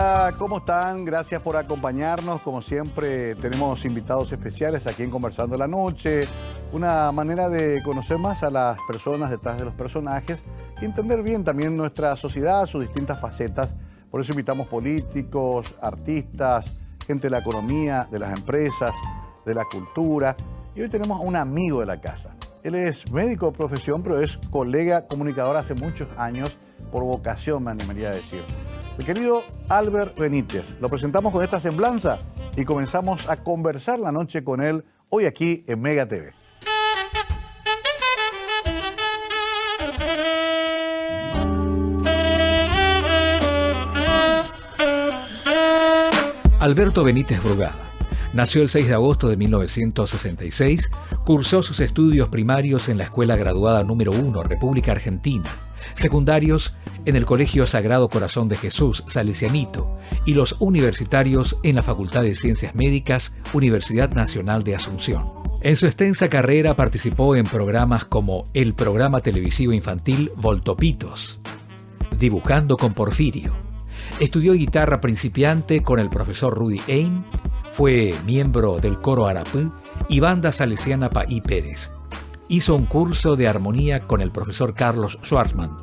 Hola, ¿cómo están? Gracias por acompañarnos. Como siempre, tenemos invitados especiales aquí en Conversando la Noche. Una manera de conocer más a las personas detrás de los personajes y entender bien también nuestra sociedad, sus distintas facetas. Por eso invitamos políticos, artistas, gente de la economía, de las empresas, de la cultura. Y hoy tenemos a un amigo de la casa. Él es médico de profesión, pero es colega comunicador hace muchos años, por vocación me animaría a decir. El querido Albert Benítez. Lo presentamos con esta semblanza y comenzamos a conversar la noche con él hoy aquí en Mega TV. Alberto Benítez Brugada nació el 6 de agosto de 1966, cursó sus estudios primarios en la Escuela Graduada número 1, República Argentina, secundarios en el Colegio Sagrado Corazón de Jesús, Salesianito, y los universitarios en la Facultad de Ciencias Médicas, Universidad Nacional de Asunción. En su extensa carrera participó en programas como el programa televisivo infantil Voltopitos, Dibujando con Porfirio. Estudió guitarra principiante con el profesor Rudy Ain, fue miembro del coro Arapú y banda salesiana Paí Pérez. Hizo un curso de armonía con el profesor Carlos Schwarzman.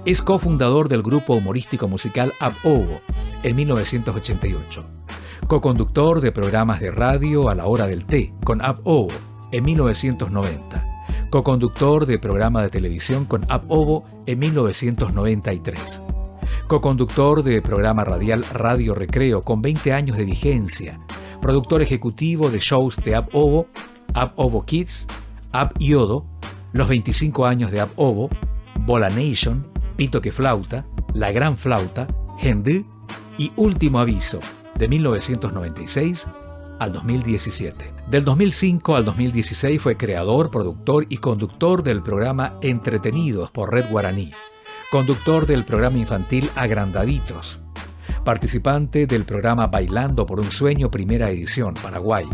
Es cofundador del grupo humorístico musical Ab Ovo en 1988. Coconductor de programas de radio a la hora del té con Ab Ovo en 1990. Coconductor de programa de televisión con Ab Ovo en 1993. Coconductor de programa radial Radio Recreo con 20 años de vigencia. Productor ejecutivo de shows de Ab Ovo Kids, Ab Yodo, Los 25 años de Ab Ovo, Bola Nation, Pito que Flauta, La Gran Flauta, Gendú y Último Aviso, de 1996 al 2017. Del 2005 al 2016 fue creador, productor y conductor del programa Entretenidos por Red Guaraní, conductor del programa infantil Agrandaditos, participante del programa Bailando por un Sueño Primera Edición, Paraguay,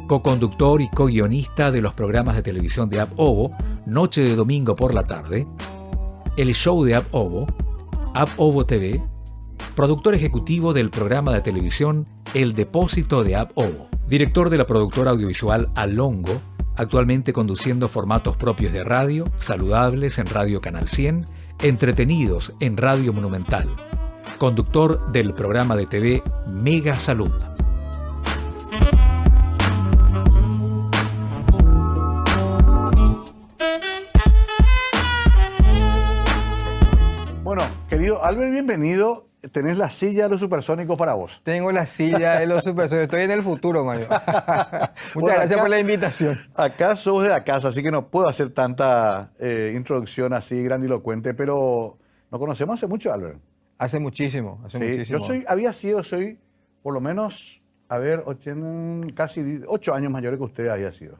coconductor y co-guionista de los programas de televisión de Ab Ovo, Noche de Domingo por la Tarde, El Show de Ab Ovo TV, productor ejecutivo del programa de televisión El Depósito de Ab Ovo, director de la productora audiovisual Alongo, actualmente conduciendo formatos propios de radio, Saludables en Radio Canal 100, Entretenidos en Radio Monumental, conductor del programa de TV Mega Salud. Bueno, querido Albert, bienvenido. Tenés la silla de los supersónicos para vos. Tengo la silla de los supersónicos. Estoy en el futuro, Mario. Muchas gracias por la invitación. Acá sos de la casa, así que no puedo hacer tanta introducción así grandilocuente, pero nos conocemos hace mucho, Albert. Hace muchísimo, muchísimo. Yo soy por lo menos, casi 8 años mayor que usted había sido.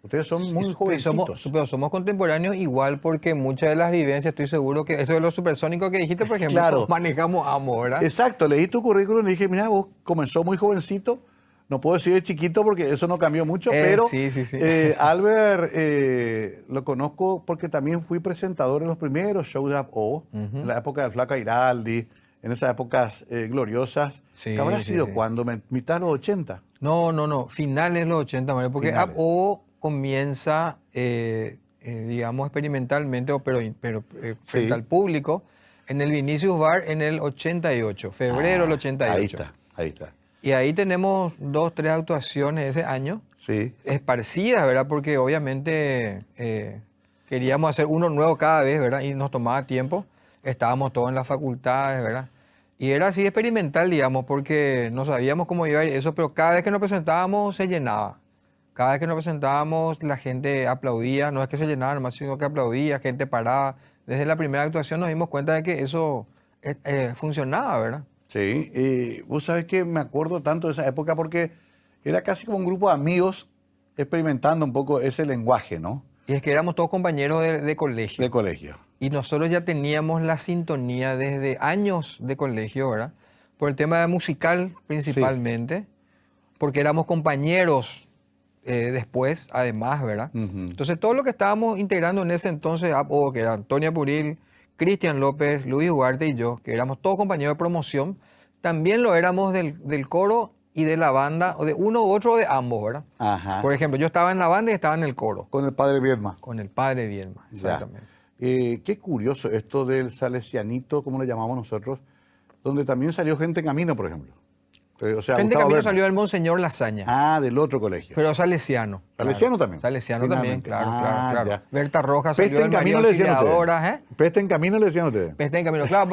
Ustedes son muy jovencitos. Pero somos contemporáneos igual porque muchas de las vivencias, estoy seguro que eso de los supersónicos que dijiste, por ejemplo, claro, manejamos ambos, ¿verdad? Exacto, leí tu currículum y dije, mira, vos comenzó muy jovencito, no puedo decir de chiquito porque eso no cambió mucho, pero sí. Albert lo conozco porque también fui presentador en los primeros shows de Ab Ovo, en la época del Flaco Airaldi, en esas épocas gloriosas. Sí, ¿Qué habrá sido cuando? ¿Mitad de los 80? No, finales de los 80, Mario, porque Ab Ovo comienza, digamos, experimentalmente, pero frente al público, en el Vinicius Bar en el 88, febrero del 88. Ahí está. Y ahí tenemos 2, 3 actuaciones ese año, sí, esparcidas, ¿verdad? Porque obviamente queríamos hacer uno nuevo cada vez, ¿verdad? Y nos tomaba tiempo, estábamos todos en las facultades, ¿verdad? Y era así experimental, digamos, porque no sabíamos cómo iba a ir eso, pero cada vez que nos presentábamos se llenaba. Cada vez que nos presentábamos la gente aplaudía, no es que se llenaba nomás, sino que aplaudía, gente parada. Desde la primera actuación nos dimos cuenta de que eso funcionaba, ¿verdad? Sí, y vos sabés que me acuerdo tanto de esa época porque era casi como un grupo de amigos experimentando un poco ese lenguaje, ¿no? Y es que éramos todos compañeros de colegio. De colegio. Y nosotros ya teníamos la sintonía desde años de colegio, ¿verdad? Por el tema musical principalmente, porque éramos compañeros después, además, ¿verdad? Entonces, todo lo que estábamos integrando en ese entonces, que era Antonia Puril, Cristian López, Luis Ugarte y yo, que éramos todos compañeros de promoción, también lo éramos del coro y de la banda, o de uno u otro o de ambos, ¿verdad? Ajá. Por ejemplo, yo estaba en la banda y estaba en el coro, Con el padre Viedma. con el padre Bielma, Ya. exactamente. Qué curioso esto del salesianito, como le llamamos nosotros, donde también salió gente en camino, por ejemplo. O sea, Gente Gustavo camino Berni. salió del Monseñor Lasaña, Ah, del otro colegio. pero salesiano. ¿Salesiano claro. también? Salesiano también, Finalmente. claro, Ah, claro. ya. Berta Rojas Peste salió en de María camino le decían ustedes. Auxiliadora, ¿eh? Peste en camino le decían ustedes. Peste en camino, claro,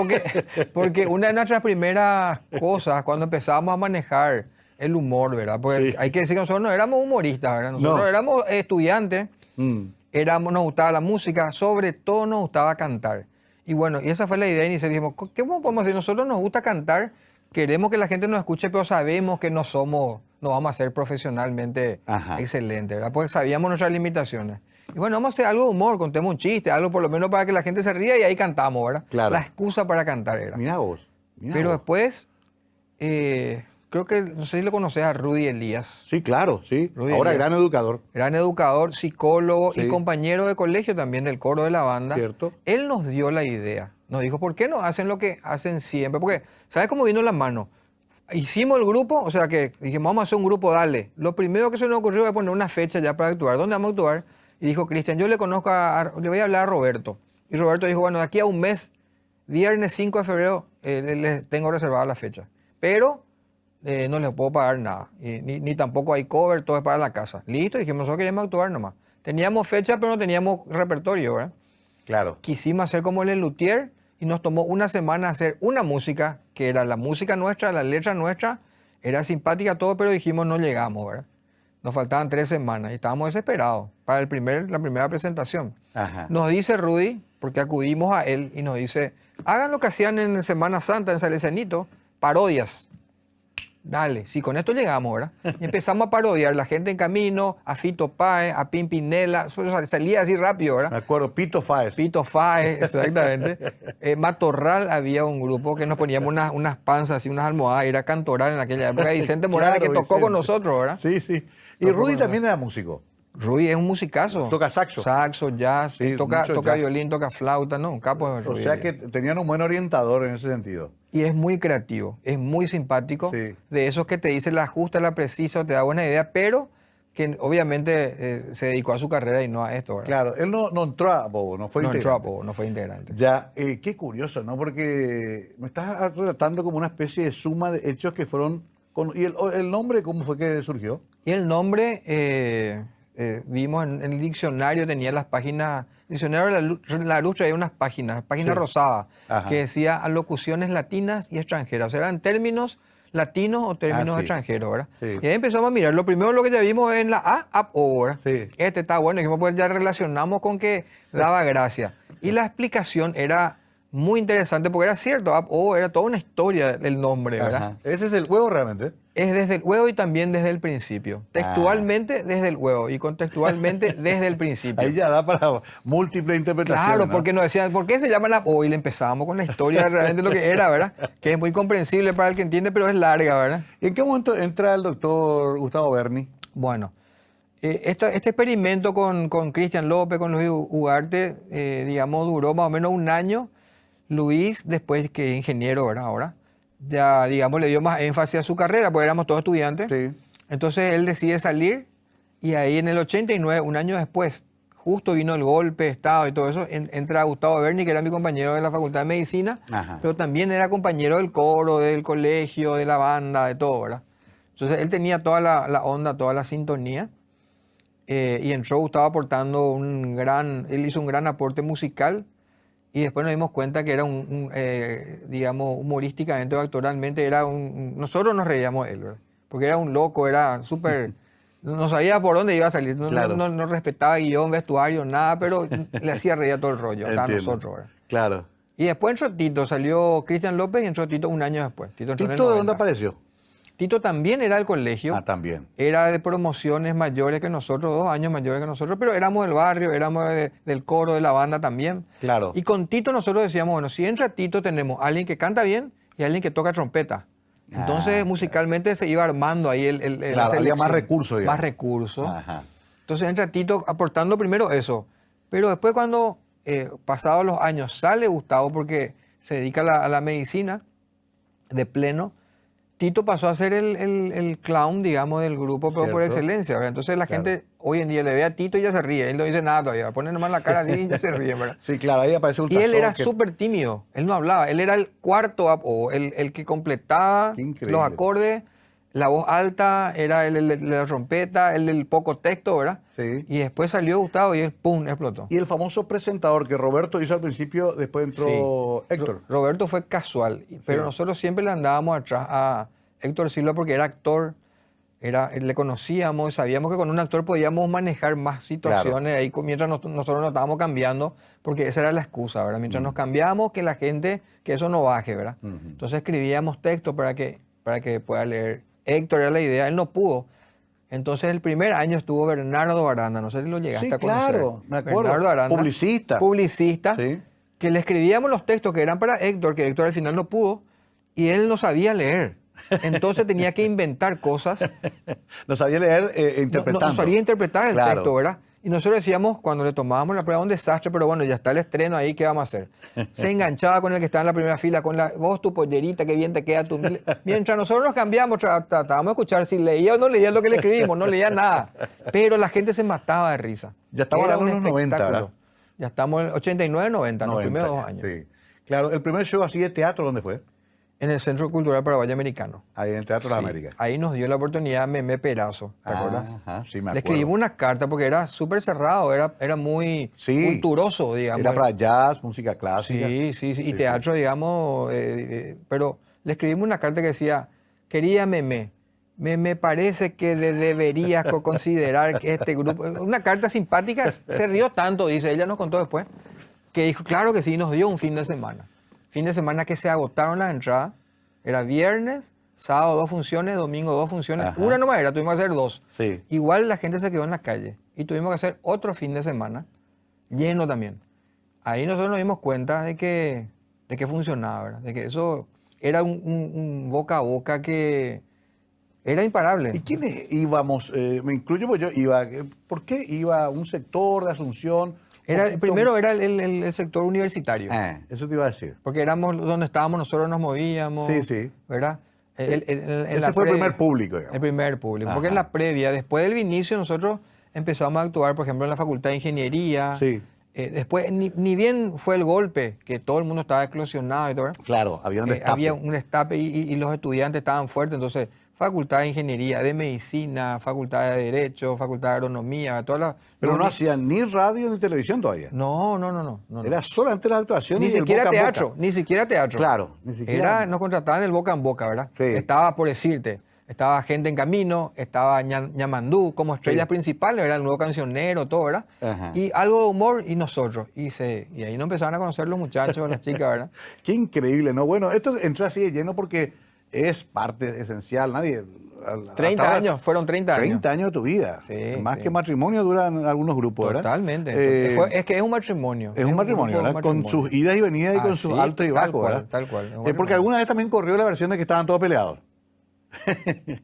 porque una de nuestras primeras cosas cuando empezábamos a manejar el humor, ¿verdad? Porque Sí. hay que decir que nosotros no éramos humoristas, ¿verdad? Nosotros No. éramos estudiantes, Mm. nos gustaba la música, sobre todo nos gustaba cantar. Y bueno, y esa fue la idea inicial. Dijimos, ¿qué podemos hacer? Nosotros nos gusta cantar, queremos que la gente nos escuche, pero sabemos que no vamos a ser profesionalmente Ajá. excelentes, ¿verdad? Porque sabíamos nuestras limitaciones. Y bueno, vamos a hacer algo de humor, contemos un chiste, algo por lo menos para que la gente se ría y ahí cantamos, ¿verdad? Claro. La excusa para cantar era. Mirá vos. mirá Pero vos. después, creo que, no sé si lo conoces a Rudy Elías. Sí, claro, sí. Rudy Ahora Elías. gran educador, Gran educador, psicólogo Sí. y compañero de colegio también del coro de la banda. ¿cierto? Él nos dio la idea. Nos dijo, ¿por qué no hacen lo que hacen siempre? Porque, ¿sabes cómo vino la mano? Hicimos el grupo, o sea que dijimos, vamos a hacer un grupo, dale. Lo primero que se nos ocurrió fue poner una fecha ya para actuar. ¿Dónde vamos a actuar? Y dijo, Cristian, yo le conozco le voy a hablar a Roberto. Y Roberto dijo, bueno, de aquí a un mes, viernes 5 de febrero, les tengo reservada la fecha. Pero no les puedo pagar nada. Y ni tampoco hay cover, todo es para la casa. Listo, dijimos, nosotros queríamos actuar nomás. Teníamos fecha, pero no teníamos repertorio, ¿verdad? Claro. Quisimos hacer como el luthier y nos tomó una semana hacer una música, que era la música nuestra, la letra nuestra, era simpática todo, pero dijimos no llegamos, ¿verdad? Nos faltaban 3 semanas y estábamos desesperados para la primera presentación. Ajá. Nos dice Rudy, porque acudimos a él y nos dice, hagan lo que hacían en Semana Santa, en Salesianito, parodias. Dale, sí, con esto llegamos, ¿verdad? Y empezamos a parodiar la gente en camino, a Fito Páez, a Pimpinela, salía así rápido, Me ¿verdad? acuerdo, Pito Fáez. Pito Páez, exactamente. Matorral había un grupo que nos poníamos unas panzas y unas almohadas, era Cantoral en aquella época, Vicente Morales Claro, que tocó Vicente. con nosotros, ¿verdad? Sí, sí. Y Tocó Rudy con también era músico. Rudy es un musicazo. Toca saxo. Saxo, jazz, Sí, toca mucho jazz. violín, toca flauta, ¿no? Un capo de O Rudy. sea que tenían un buen orientador en ese sentido. Y es muy creativo, es muy simpático. Sí. De esos que te dice la justa, la precisa, te da buena idea, pero que obviamente se dedicó a su carrera y no a esto, ¿verdad? Claro, él no entró a Bobo, no fue No entró a integrante. Bobo, no fue integrante. Ya, qué curioso, ¿no? Porque me estás relatando como una especie de suma de hechos que fueron... ¿Y el nombre cómo fue que surgió? Y el nombre, vimos en el diccionario, tenía las páginas, diccionario de la luz traía unas páginas Sí. rosadas, Ajá. que decía alocuciones latinas y extranjeras. O sea, eran términos latinos o términos sí. extranjeros, ¿verdad? Sí. Y ahí empezamos a mirar. Lo primero lo que ya vimos en la A, Ap, O, ¿verdad? Sí. Este está bueno, dijimos, pues ya relacionamos con que daba gracia. Y la explicación era muy interesante porque era cierto, Ap, O era toda una historia del nombre, ¿verdad? Ajá. Ese es el huevo realmente. Es desde el huevo y también desde el principio. Textualmente desde el huevo y contextualmente desde el principio. Ahí ya da para múltiples interpretaciones. Claro, ¿no? porque nos decían, ¿por qué se llaman Ap-O? Y le empezábamos con la historia realmente lo que era, ¿verdad? Que es muy comprensible para el que entiende, pero es larga, ¿verdad? ¿En qué momento entra el doctor Gustavo Berni? Bueno, este experimento con Cristian López, con Luis Ugarte, digamos, duró más o menos un año. Luis, después que es ingeniero, ¿verdad? Ahora, ya, digamos, le dio más énfasis a su carrera, porque éramos todos estudiantes. Sí. Entonces él decide salir y ahí en el 89, un año después, justo vino el golpe de Estado y todo eso, entra Gustavo Berni, que era mi compañero de la Facultad de Medicina, Ajá. pero también era compañero del coro, del colegio, de la banda, de todo, ¿verdad? Entonces él tenía toda la onda, toda la sintonía y entró Gustavo aportando él hizo un gran aporte musical y después nos dimos cuenta que era digamos, humorísticamente o actoralmente, nosotros nos reíamos de él, ¿verdad? Porque era un loco, era súper... No sabía por dónde iba a salir, Claro. no respetaba guión, vestuario, nada, pero le hacía reír a todo el rollo, hasta a Entiendo. nosotros, ¿verdad? Claro. Y después entró Tito, salió Cristian López y entró Tito un año después. Tito entró en el ¿Tito de dónde 90. apareció? Tito también era del colegio, Ah, también. era de promociones mayores que nosotros, 2 años mayores que nosotros, pero éramos del barrio, éramos del coro, de la banda también. Claro. Y con Tito nosotros decíamos, bueno, si entra Tito tenemos a alguien que canta bien y a alguien que toca trompeta. Entonces musicalmente se iba armando ahí Claro, la había selección. más recursos, digamos. Más recursos. Ajá. Entonces entra Tito aportando primero eso. Pero después cuando, pasados los años, sale Gustavo porque se dedica a la medicina de pleno, Tito pasó a ser el clown, digamos, del grupo, pero por Cierto. excelencia, ¿verdad? Entonces la Claro. gente hoy en día le ve a Tito y ya se ríe, él no dice nada todavía, pone nomás la cara así y ya se ríe, ¿verdad? Sí, claro, ahí aparece Y él era Ultrasón, que- súper tímido, él no hablaba, él era el cuarto o el que completaba Qué increíble. los acordes, la voz alta, era la trompeta, el del poco texto, ¿verdad? Sí. Y después salió Gustavo y él, ¡pum!, explotó. Y el famoso presentador que Roberto hizo al principio, después entró Sí. Héctor. Roberto fue casual, pero nosotros siempre le andábamos atrás a Héctor Silva porque era actor, le conocíamos, sabíamos que con un actor podíamos manejar más situaciones ahí mientras nosotros nos estábamos cambiando, porque esa era la excusa, ¿verdad? Mientras nos cambiamos, que la gente, que eso no baje, ¿verdad? Ujú. Entonces escribíamos texto para que pueda leer. Héctor era la idea, él no pudo. Entonces el primer año estuvo Bernardo Aranda, no sé si lo llegaste Sí, a conocer. claro, me acuerdo. Bernardo Aranda, Publicista. publicista, Sí. que le escribíamos los textos que eran para Héctor, que Héctor al final no pudo, y él no sabía leer. Entonces tenía que inventar cosas. No sabía leer interpretando. No sabía interpretar el Claro. texto, ¿verdad? Y nosotros decíamos, cuando le tomábamos la prueba, un desastre, pero bueno, ya está el estreno ahí, ¿qué vamos a hacer? Se enganchaba con el que estaba en la primera fila, con vos tu pollerita, qué bien te queda tu... Mientras nosotros nos cambiamos, tratábamos de escuchar si leía o no leía lo que le escribimos, no leía nada. Pero la gente se mataba de risa. Ya estamos Era hablando un de los 90, espectáculo. ¿verdad? Ya estamos en 89, 90, los 90 primeros 2 ya, años. Sí. Claro, el primer show así de teatro, ¿dónde fue? En el Centro Cultural Paraguay Americano. Ahí en el Teatro de las Sí. Américas. Ahí nos dio la oportunidad Meme Perazo, ¿te acuerdas? Ajá, sí, me Le acuerdo. escribimos una carta porque era súper cerrado, era muy Sí. culturoso, digamos. Era para jazz, música clásica. Sí, sí, sí, y Sí, teatro, digamos, pero le escribimos una carta que decía, querida Meme, me parece que deberías considerar que este grupo, una carta simpática, se rió tanto, dice, ella nos contó después, que dijo, claro que sí, nos dio un fin de semana. Fin de semana que se agotaron las entradas, era viernes, sábado 2 funciones, domingo 2 funciones, Ajá. una nomás era, tuvimos que hacer 2. Sí. Igual la gente se quedó en la calle y tuvimos que hacer otro fin de semana, lleno también. Ahí nosotros nos dimos cuenta de que funcionaba, ¿verdad? De que eso era un boca a boca que era imparable. ¿Y quiénes íbamos? Me incluyo, pues yo iba. ¿Por qué iba un sector de Asunción? Primero era el sector universitario, Eso te iba a decir. porque éramos donde estábamos, nosotros nos movíamos, Sí, sí. ¿verdad? En Ese la fue el previa- primer público, digamos. El primer público. Porque Ajá. en la previa, después del inicio, nosotros empezamos a actuar, por ejemplo, en la Facultad de Ingeniería. Sí. Después, ni bien fue el golpe, que todo el mundo estaba eclosionado y todo, ¿verdad? Claro, había un destape. Había un destape y los estudiantes estaban fuertes. Entonces, Facultad de Ingeniería, de Medicina, Facultad de Derecho, Facultad de Agronomía, todas las... Pero no los- hacían ni radio ni televisión todavía. No. Era solamente las actuaciones Ni y el siquiera boca a boca. teatro, ni siquiera teatro. Claro, ni siquiera. Nos contrataban el boca en boca, ¿verdad? Sí. Estaba, por decirte, estaba Gente en Camino, estaba Ñamandú como estrellas Sí. principales, ¿verdad? El nuevo cancionero, todo, ¿verdad? Ajá. Y algo de humor y nosotros. Y ahí nos empezaron a conocer los muchachos, las chicas, ¿verdad? Qué increíble, ¿no? Bueno, esto entró así de lleno porque es parte esencial. Nadie. 30 hasta ahora, años, fueron 30 años. 30 años de tu vida. Sí, Más sí. que matrimonio duran algunos grupos, ¿verdad? Totalmente. Es que es un matrimonio. Es un matrimonio, grupo, ¿verdad? Con sus idas y venidas y con sus sí, altos y tal bajos, cual, ¿verdad? tal cual, es un Porque matrimonio. alguna vez también corrió la versión de que estaban todos peleados.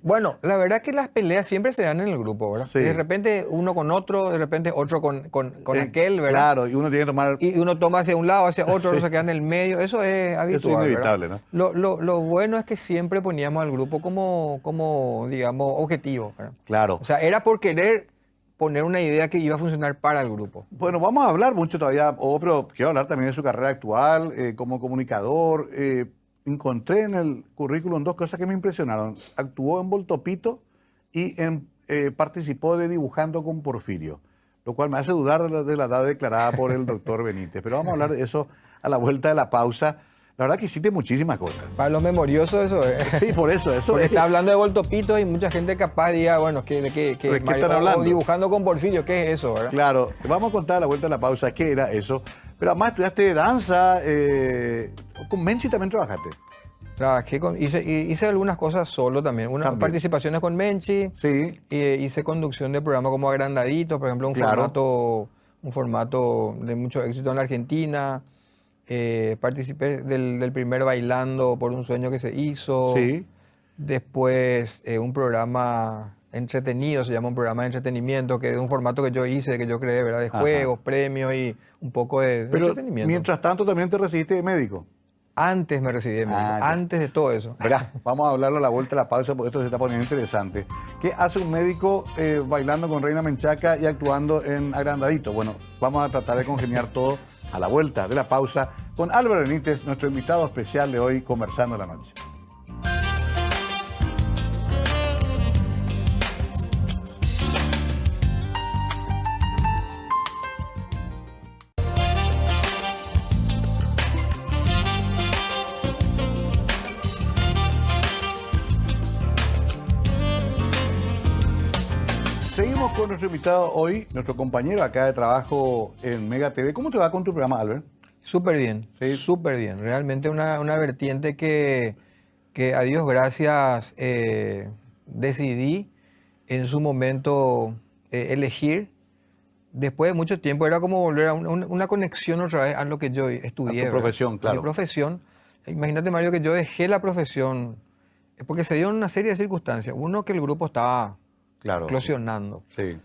Bueno, la verdad es que las peleas siempre se dan en el grupo, ¿verdad? Sí. De repente uno con otro, de repente otro con aquel, ¿verdad? Claro, y uno tiene que tomar. Y uno toma hacia un lado, hacia otro, otro se queda en el medio. Eso es habitual. Eso es inevitable, ¿verdad? ¿no? Lo bueno es que siempre poníamos al grupo como digamos, objetivo, ¿verdad? Claro. O sea, era por querer poner una idea que iba a funcionar para el grupo. Bueno, vamos a hablar mucho todavía, pero quiero hablar también de su carrera actual como comunicador. Encontré en el currículum 2 cosas que me impresionaron. Actuó en Voltopito y participó de Dibujando con Porfirio, lo cual me hace dudar de la edad declarada por el doctor Benítez. Pero vamos a hablar de eso a la vuelta de la pausa. La verdad que hiciste muchísimas cosas. Para los memoriosos eso es. Sí, por eso. Porque es. está hablando de Voltopito y mucha gente capaz diga, bueno, ¿de qué están hablando? o dibujando con Porfirio, ¿qué es eso, verdad? Claro, vamos a contar a la vuelta de la pausa qué era eso. Pero además estudiaste danza, con Menchi también trabajaste. Trabajé hice algunas cosas solo también. Unas También. participaciones con Menchi. Sí, Hice conducción de programas como Agrandaditos, por ejemplo, Claro. un formato de mucho éxito en la Argentina. Participé del primer Bailando por un Sueño que se hizo. sí. Después un programa entretenido, se llama un programa de entretenimiento, que es un formato que yo hice, que yo creé, ¿verdad? De Ajá. juegos, premios y un poco de Pero entretenimiento. mientras tanto también te recibiste de médico. Antes me recibí de médico, ya. antes de todo eso. Verá, vamos a hablarlo a la vuelta de la pausa porque esto se está poniendo interesante. ¿Qué hace un médico bailando con Reina Menchaca y actuando en Agrandadito? Bueno, vamos a tratar de congeniar todo a la vuelta de la pausa con Álvaro Benítez, nuestro invitado especial de hoy, Conversando la Noche. Seguimos con nuestro invitado hoy, nuestro compañero acá de trabajo en Mega TV. ¿Cómo te va con tu programa, Albert? Súper bien, Sí. súper bien. Realmente una vertiente que a Dios gracias decidí en su momento elegir. Después de mucho tiempo era como volver a una conexión otra vez a lo que yo estudié. A tu profesión, ¿verdad? claro. A mi profesión. Imagínate, Mario, que yo dejé la profesión porque se dio una serie de circunstancias. Uno, que el grupo estaba Claro. eclosionando. Sí.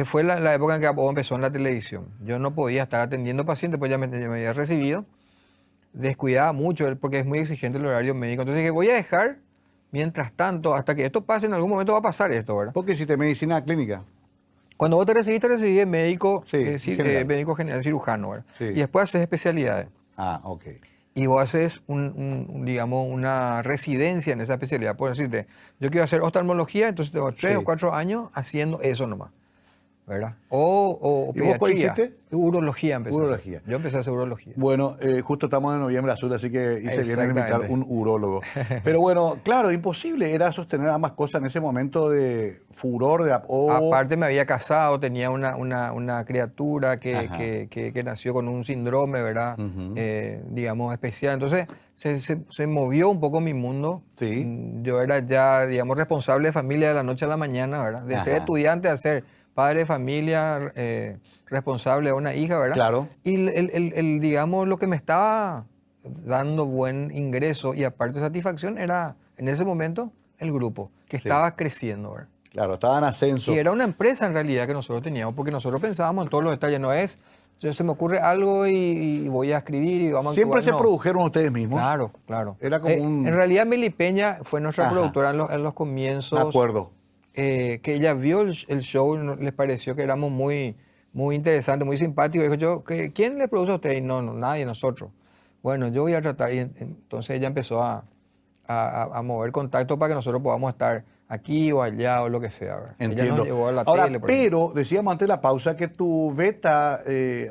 Fue la época en que Apolo empezó en la televisión. Yo no podía estar atendiendo pacientes, pues ya me había recibido. Descuidaba mucho, porque es muy exigente el horario médico. Entonces dije, voy a dejar, mientras tanto, hasta que esto pase, en algún momento va a pasar esto, ¿verdad? ¿Por qué hiciste medicina clínica? Cuando vos te recibí de médico, Sí, general. médico general, cirujano, ¿verdad? Sí. Y después haces especialidades. Ah, ok. Y vos haces, digamos, una residencia en esa especialidad. Por decirte, yo quiero hacer oftalmología, entonces tengo 3 Sí. o 4 años haciendo eso nomás, ¿verdad? O ¿Y vos cuál pediatría. hiciste? Urología empecé a hacer. Urología. Yo empecé a hacer urología. Bueno, justo estamos en noviembre azul, así que hice bien en invitar Exactamente. un urólogo. Pero bueno, claro, imposible era sostener ambas cosas en ese momento de furor, de... Aparte me había casado, tenía una criatura Ajá. que nació con un síndrome, ¿verdad? Ujú. Digamos, especial. Entonces se movió un poco mi mundo. Sí. Yo era ya, digamos, responsable de familia de la noche a la mañana, ¿verdad? De ser Ajá. estudiante a ser padre de familia, responsable de una hija, ¿verdad? Claro. Y digamos, lo que me estaba dando buen ingreso y aparte satisfacción era, en ese momento, el grupo, que Sí. estaba creciendo, ¿verdad? Claro, estaba en ascenso. Y era una empresa en realidad que nosotros teníamos, porque nosotros pensábamos en todos los detalles, no es, se me ocurre algo y voy a escribir y vamos a Siempre se actuar, no. produjeron ustedes mismos. Claro, claro. Era como un- En realidad Meli Peña fue nuestra Ajá. productora en los comienzos. Me acuerdo. Que ella vio el show, les pareció que éramos muy interesantes, muy simpáticos. Dijo ¿quién le produce a usted? Y no, nadie, nosotros. Bueno, yo voy a tratar. Y entonces ella empezó a mover contacto para que nosotros podamos estar aquí o allá o lo que sea, ¿verdad? Ella Entiendo. nos llevó a la Ahora, tele, por ejemplo. pero decíamos antes de la pausa que tu beta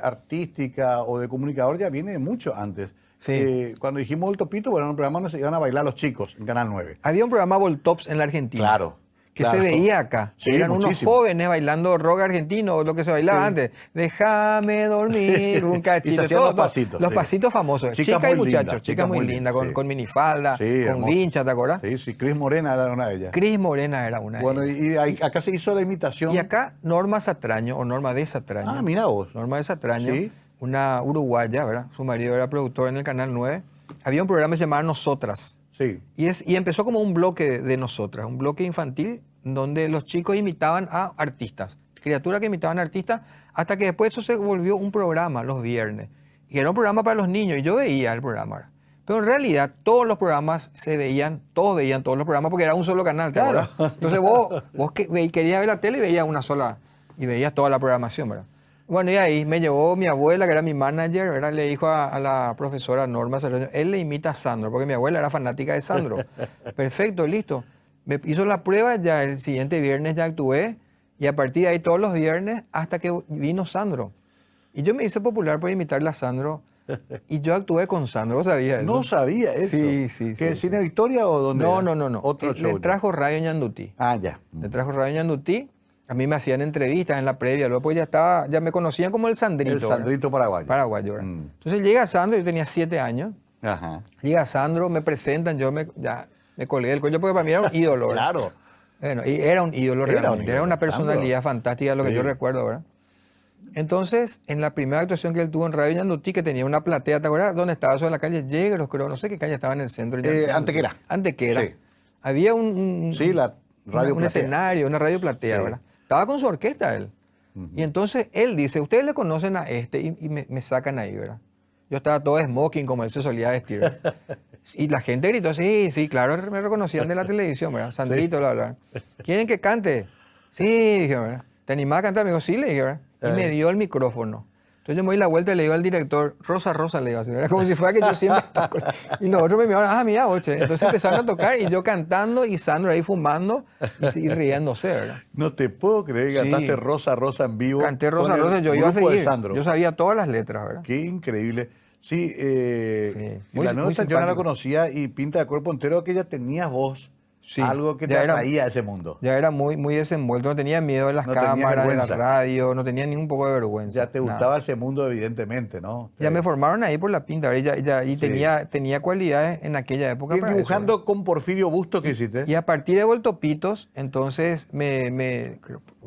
artística o de comunicador ya viene de mucho antes. Sí. Cuando dijimos el Topito, bueno, en un programa donde se iban a bailar los chicos en Canal 9. Había un programa Voltops en la Argentina. Claro. Que claro. se veía acá. Sí, Eran muchísimo. unos jóvenes bailando rock argentino, lo que se bailaba Sí. antes. Déjame dormir, un Y cachito. se hacían todo, los pasitos, Los sí. pasitos famosos. Chicas Chica y muy muchachos. lindas, Chicas muy lindas, sí. con minifalda, Sí, con hermoso. vincha, ¿te acuerdas? Sí, sí, Cris Morena era una de ellas. Cris Morena era una. Bueno, de ellas. y acá se hizo la imitación. Y acá Norma Satraño, o Norma de Satraño. Ah, mira vos. Norma de Satraño, Sí. una uruguaya, ¿verdad? Su marido era productor en el Canal 9. Había un programa que se llamaba Nosotras. Sí. Y empezó como un bloque de nosotras, un bloque infantil donde los chicos imitaban a artistas, criaturas que imitaban a artistas, hasta que después eso se volvió un programa los viernes. Y era un programa para los niños, y yo veía el programa. Pero en realidad todos los programas todos veían todos los programas porque era un solo canal, ¿te Claro. acuerdas? Entonces vos querías ver la tele y veías una sola, y veías toda la programación, ¿verdad? Bueno, y ahí me llevó mi abuela, que era mi manager, ¿verdad? Le dijo a la profesora Norma Cerreño, él le imita a Sandro, porque mi abuela era fanática de Sandro. Perfecto, listo. Me hizo la prueba, ya el siguiente viernes ya actué, y a partir de ahí todos los viernes hasta que vino Sandro. Y yo me hice popular por imitarle a Sandro, y yo actué con Sandro, ¿vos sabías eso? No sabía eso. Sí, sí, ¿Que sí, el sí. Cine Victoria o dónde? No, era? no. Otro show. Le trajo Radio Ñandutí. Ah, ya. Le trajo Radio Ñandutí. A mí me hacían entrevistas en la previa, luego pues ya me conocían como el Sandrito. El Sandrito paraguayo. Paraguayo, ¿verdad? Mm. Entonces llega Sandro, yo tenía 7 años, Ajá. llega Sandro, me presentan, ya me colgué del cuello porque para mí era un ídolo, ¿verdad? Claro. Bueno, y era un ídolo Era un realmente, ídolo, era una Sandro. personalidad fantástica, lo que Sí. yo recuerdo, ¿verdad? Entonces, en la primera actuación que él tuvo en Radio Ñandutí, que tenía una platea, ¿te acuerdas? Donde estaba sobre la calle Yegros, creo, no sé qué calle estaba en el centro. Antequera. Antequera. Sí. Había Sí, la radio un platea. escenario, una radio platea, Sí. ¿verdad? Estaba con su orquesta él. Y entonces él dice, ustedes le conocen a este, y me sacan ahí, ¿verdad? Yo estaba todo smoking como él se solía vestir. ¿Verdad? Y la gente gritó, sí, sí, claro, me reconocían de la televisión, ¿verdad? Sandrito, bla, bla. ¿Quieren que cante? Sí, dije, ¿verdad? ¿Te animás a cantar? Me dijo, sí, le dije, ¿verdad? Y me dio el micrófono. Entonces yo me di la vuelta y le digo al director, Rosa, Rosa, le digo así, ¿verdad? Como si fuera que yo siempre estaba con... Y los otros me miraron, mira, oche. Entonces empezaron a tocar y yo cantando y Sandro ahí fumando y riéndose, ¿verdad? No te puedo creer que Sí. cantaste Rosa, Rosa en vivo. Canté Rosa, con el Rosa, yo iba a grupo de seguir. Sandro. Yo sabía todas las letras, ¿verdad? Qué increíble. Sí, Sí, muy- la muy nota yo no la simpático. conocía y pinta de cuerpo entero que ella tenía voz, Sí, algo que te ya era- atraía a ese mundo. Ya era muy, muy desenvuelto, no tenía miedo de las No tenía cámaras, de la vergüenza. radio, no tenía ni un poco de vergüenza. Ya te nada. gustaba ese mundo, evidentemente, ¿no? Ya me formaron ahí por la pinta, ¿verdad? Y Sí. tenía cualidades en aquella época. Y para eso, dibujando con Porfirio Bustos que hiciste. ¿verdad? Y a partir de Vueltopitos, entonces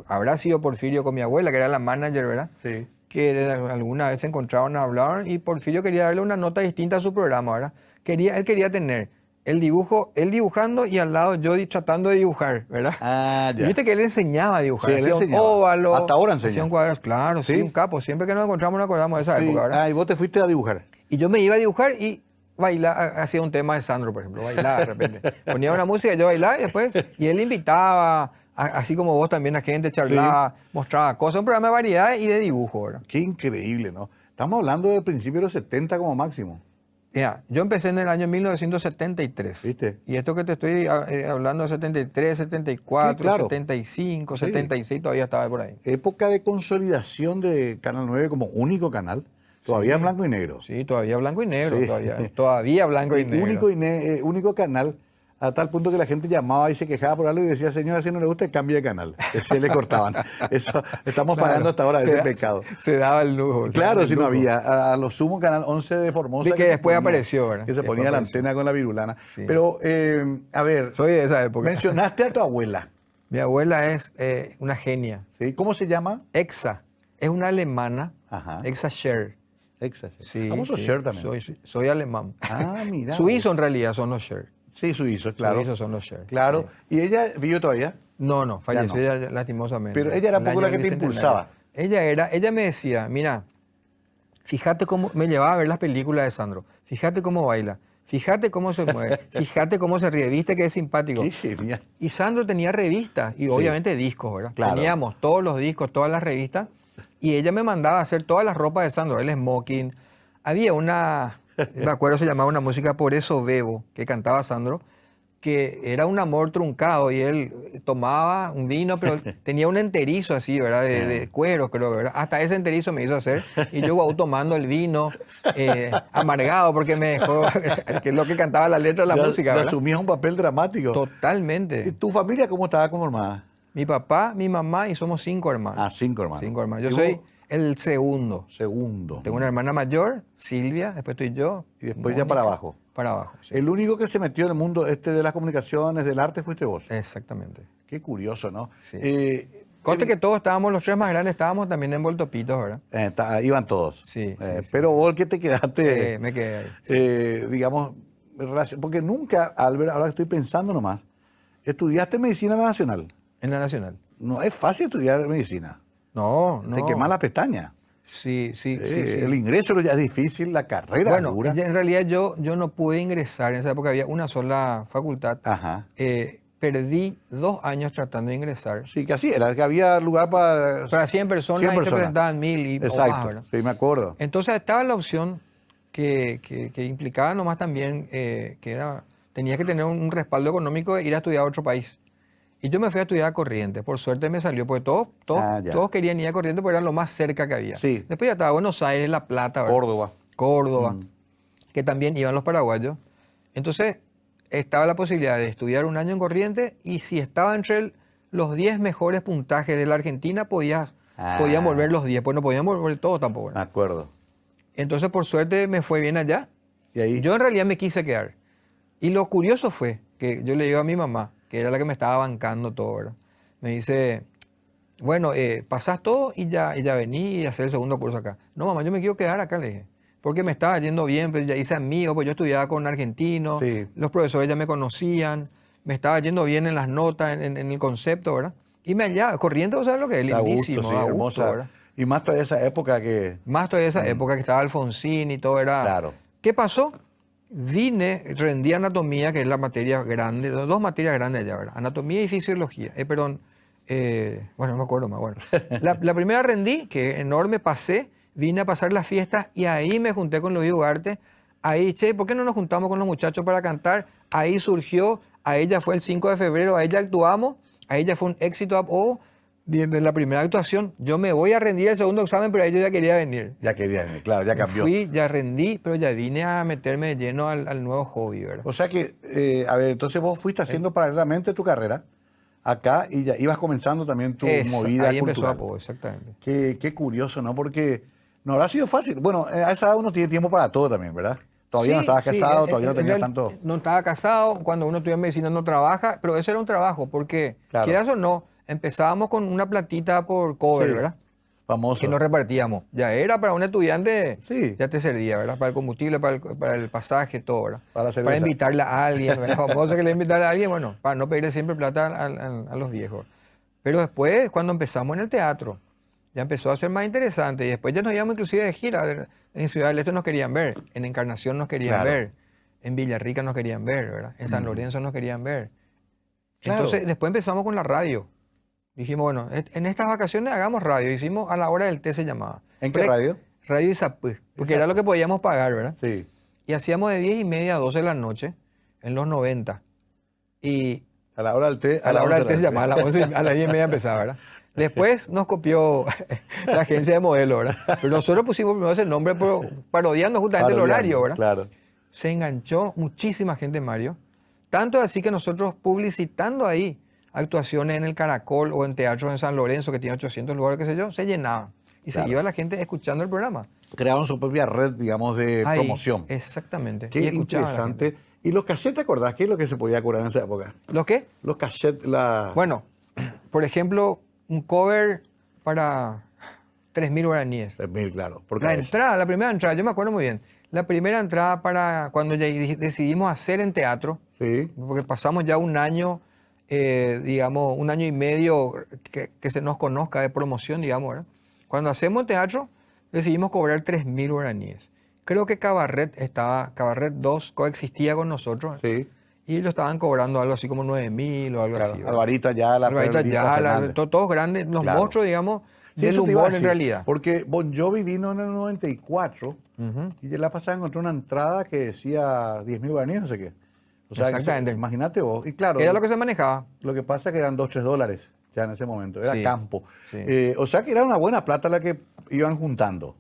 habrá sido Porfirio con mi abuela, que era la manager, ¿verdad? Sí. Que alguna vez se encontraron, hablaron, y Porfirio quería darle una nota distinta a su programa, ¿verdad? Él quería tener el dibujo, él dibujando y al lado yo tratando de dibujar, ¿verdad? Ah, Y ya. viste que él enseñaba a dibujar, Sí, él hacía un enseñaba. óvalo, Hasta ahora enseña. hacía un cuadrado, claro, sí, ¿Sí? un capo. Siempre que nos encontramos nos acordamos de esa Sí. época, ¿verdad? Ah, y vos te fuiste a dibujar. Y yo me iba a dibujar y bailaba, hacía un tema de Sandro, por ejemplo, bailaba de repente. Ponía una música, yo bailaba y después, y él invitaba, así como vos también, a gente, charlaba, mostraba cosas, un programa de variedades y de dibujo, ¿verdad? Qué increíble, ¿no? Estamos hablando del principio de los 70 como máximo. Mira, yo empecé en el año 1973. ¿Viste? Y esto que te estoy hablando de 73, 74, Sí, claro. 75, Sí. 76, todavía estaba por ahí. Época de consolidación de Canal 9 como único canal, todavía en blanco y negro. Sí, todavía blanco y negro, Sí. todavía blanco y El negro. único canal, a tal punto que la gente llamaba y se quejaba por algo y decía, señora, si no le gusta, cambie de canal. Que se le cortaban. Eso, estamos Claro, pagando hasta ahora se ese da- pecado. Se daba el lujo. se Claro, daba el si no lujo. había. A lo sumo Canal 11 de Formosa. Vi que se después ponía- apareció, ¿verdad? Que se Que ponía después la apareció. antena con la virulana. Sí. Pero, a ver, Soy de esa época. mencionaste a tu abuela. Mi abuela es una genia. ¿Sí? ¿Cómo se llama? Exa. Es una alemana. Ajá. Exa Scher. Exa. Sí, Vamos a sí, Cher también. Soy alemán. Ah, mira. Suizo en realidad son los Scher. Sí, suizo, claro. Suizos son los Scher. Claro. sí. ¿Y ella vive todavía? No, falleció no. ella lastimosamente. Pero ella era El un poco año la que te bicentenario. impulsaba. Ella me decía, mira, fíjate cómo, me llevaba a ver las películas de Sandro, fíjate cómo baila, fíjate cómo se mueve, fíjate cómo se ríe, viste que es simpático. Qué genial. Y Sandro tenía revistas y obviamente discos, ¿verdad? Claro. Teníamos todos los discos, todas las revistas, y ella me mandaba a hacer todas las ropas de Sandro, el smoking. Había me acuerdo se llamaba una música Por eso bebo, que cantaba Sandro, que era un amor truncado y él tomaba un vino, pero tenía un enterizo así, ¿verdad? De cuero, creo, ¿verdad? Hasta ese enterizo me hizo hacer y yo guau, tomando el vino, amargado porque me dejó, que es lo que cantaba la letra de la Ya- música, ya ¿verdad? asumías un papel dramático. ¿Y Totalmente. tu familia cómo estaba conformada? Mi papá, mi mamá y somos 5 hermanos. Ah, 5 hermanos. 5 hermanos. Yo ¿Y soy vos? el segundo. Segundo. Tengo una hermana mayor, Silvia, después estoy yo. Y después ya para abajo. Para abajo, sí. El único que se metió en el mundo de las comunicaciones, del arte, fuiste vos. Exactamente. Qué curioso, ¿no? Sí. Conste que todos estábamos, los tres más grandes, estábamos también en Voltopitos, ¿verdad? Iban todos. Sí, sí, sí. Pero vos que te quedaste, Me quedé ahí. digamos, porque nunca, Albert, ahora que estoy pensando nomás, estudiaste medicina en la nacional. En la Nacional. No es fácil estudiar medicina. No, no. Te quemas la pestaña. Sí, sí, sí. sí. El ingreso ya es difícil, la carrera Bueno, dura. en realidad yo no pude ingresar. En esa época había una sola facultad. Ajá. Perdí 2 años tratando de ingresar. Sí, que así era, que había lugar Para 100 personas 100 y se presentaban 1000 y o más, Exacto, ¿verdad? sí, me acuerdo. Entonces estaba la opción que implicaba nomás también tenía que tener un respaldo económico de ir a estudiar a otro país. Y yo me fui a estudiar a Corrientes. Por suerte me salió, porque Ya. todos querían ir a Corrientes porque era lo más cerca que había. Sí. Después ya estaba Buenos Aires, La Plata, ¿verdad? Córdoba. Córdoba, Mm. que también iban los paraguayos. Entonces estaba la posibilidad de estudiar un año en Corrientes y si estaba entre los 10 mejores puntajes de la Argentina, podían volver los 10, pues no podían volver todos tampoco, Me ¿verdad? acuerdo. Entonces, por suerte, me fue bien allá. Y ahí, Yo en realidad me quise quedar. Y lo curioso fue que yo le digo a mi mamá, que era la que me estaba bancando todo, ¿verdad? Me dice, bueno, pasás todo y ya vení y hacer el segundo curso acá. No, mamá, yo me quiero quedar acá, le dije. Porque me estaba yendo bien, pues ya hice amigos, pues yo estudiaba con argentinos, Sí. los profesores ya me conocían, me estaba yendo bien en las notas, en el concepto, ¿verdad? Y me hallaba, corriendo, ¿sabes lo que es? a gusto, Lindísimo, sí, a gusto, hermosa. ¿verdad? Y más todavía esa época que... Más todavía esa época que estaba Alfonsín y todo era... Claro. ¿Qué pasó? Rendí anatomía, que es la materia grande, dos materias grandes allá, ¿verdad? Anatomía y fisiología. Bueno, no me acuerdo más. Bueno. La primera rendí, que enorme, pasé, vine a pasar las fiestas y ahí me junté con Luis Ugarte. Ahí, che, ¿por qué no nos juntamos con los muchachos para cantar? Ahí surgió, a ella fue el 5 de febrero, a ella actuamos, a ella fue un éxito de la primera actuación. Yo me voy a rendir el segundo examen, pero a ellos ya quería venir. Ya quería venir, claro, ya cambió. Fui, ya rendí, pero ya vine a meterme de lleno al nuevo hobby, ¿verdad? O sea que, a ver, entonces vos fuiste haciendo paralelamente tu carrera acá y ya ibas comenzando también tu movida ahí cultural. empezó exactamente. Qué curioso, ¿no? Porque no habrá sido fácil. Bueno, a esa edad uno tiene tiempo para todo también, ¿verdad? Todavía no estabas casado, todavía no tenías tanto... No estaba casado, cuando uno estudia medicina no trabaja, pero ese era un trabajo, porque, Claro. quieras o no, empezábamos con una platita por cover, Sí. ¿verdad? Famoso. Que nos repartíamos. Ya era para un estudiante, Sí. ya te servía, ¿verdad? Para el combustible, para el pasaje, todo, ¿verdad? Para la cerveza. Para invitarle a alguien, ¿verdad? Famoso que le invitarle a alguien, bueno, para no pedirle siempre plata a los viejos. Pero después, cuando empezamos en el teatro, ya empezó a ser más interesante. Y después ya nos íbamos inclusive de gira. En Ciudad del Este nos querían ver, en Encarnación nos querían Claro. ver, en Villarrica nos querían ver, ¿verdad? En San Lorenzo nos querían ver. Claro. Entonces, después empezamos con la radio. Dijimos, bueno, en estas vacaciones hagamos radio. Hicimos a la hora del té, se llamaba. ¿En qué radio? Radio Izapú, porque era lo que podíamos pagar, ¿verdad? Sí. Y hacíamos de 10:30 a 12 de la noche, en los 90. Y A la hora del té. a la hora del té se once de la llamaba, a las 10:30 empezaba, ¿verdad? Después nos copió la agencia de modelo, ¿verdad? Pero nosotros pusimos primero ese nombre parodiando justamente el horario, ¿verdad? Claro. Se enganchó muchísima gente, Mario. Tanto así que nosotros publicitando ahí actuaciones en el Caracol o en teatros en San Lorenzo, que tiene 800 lugares, qué sé yo, se llenaba. Y Claro. se iba la gente escuchando el programa. Crearon su propia red, digamos, de Ahí, promoción. Exactamente. Qué Y escuchaba a la gente. interesante. ¿Y los cassettes, te acordás? ¿Qué es lo que se podía cobrar en esa época? ¿Los qué? Los cassettes, la... Bueno, por ejemplo, un cover para 3.000 guaraníes. 3.000, claro. Por La cabeza. entrada, la primera entrada, yo me acuerdo muy bien. La primera entrada para cuando ya decidimos hacer en teatro, Sí. porque pasamos ya un año, digamos, un año y medio que se nos conozca de promoción, digamos, ¿verdad? Cuando hacemos teatro, decidimos cobrar 3.000 guaraníes. Creo que Cabaret 2 coexistía con nosotros Sí. y ellos estaban cobrando algo así como 9.000 o algo Claro. así. ¿verdad? Alvarito Ayala, Alvarito Perlita Ayala, Fernández. todos grandes, los Claro. monstruos, digamos, Sí, del eso te iba a humor en decir, realidad. Porque Bon Jovi vino en el 94 Ujú. y de la pasada encontró una entrada que decía 10.000 guaraníes, no sé qué. O sea, Exactamente. Imagínate vos. Y claro, Era lo que se manejaba. lo que pasa es que eran 2, 3 dólares ya en ese momento. Era Sí, campo. sí. O sea que era una buena plata la que iban juntando.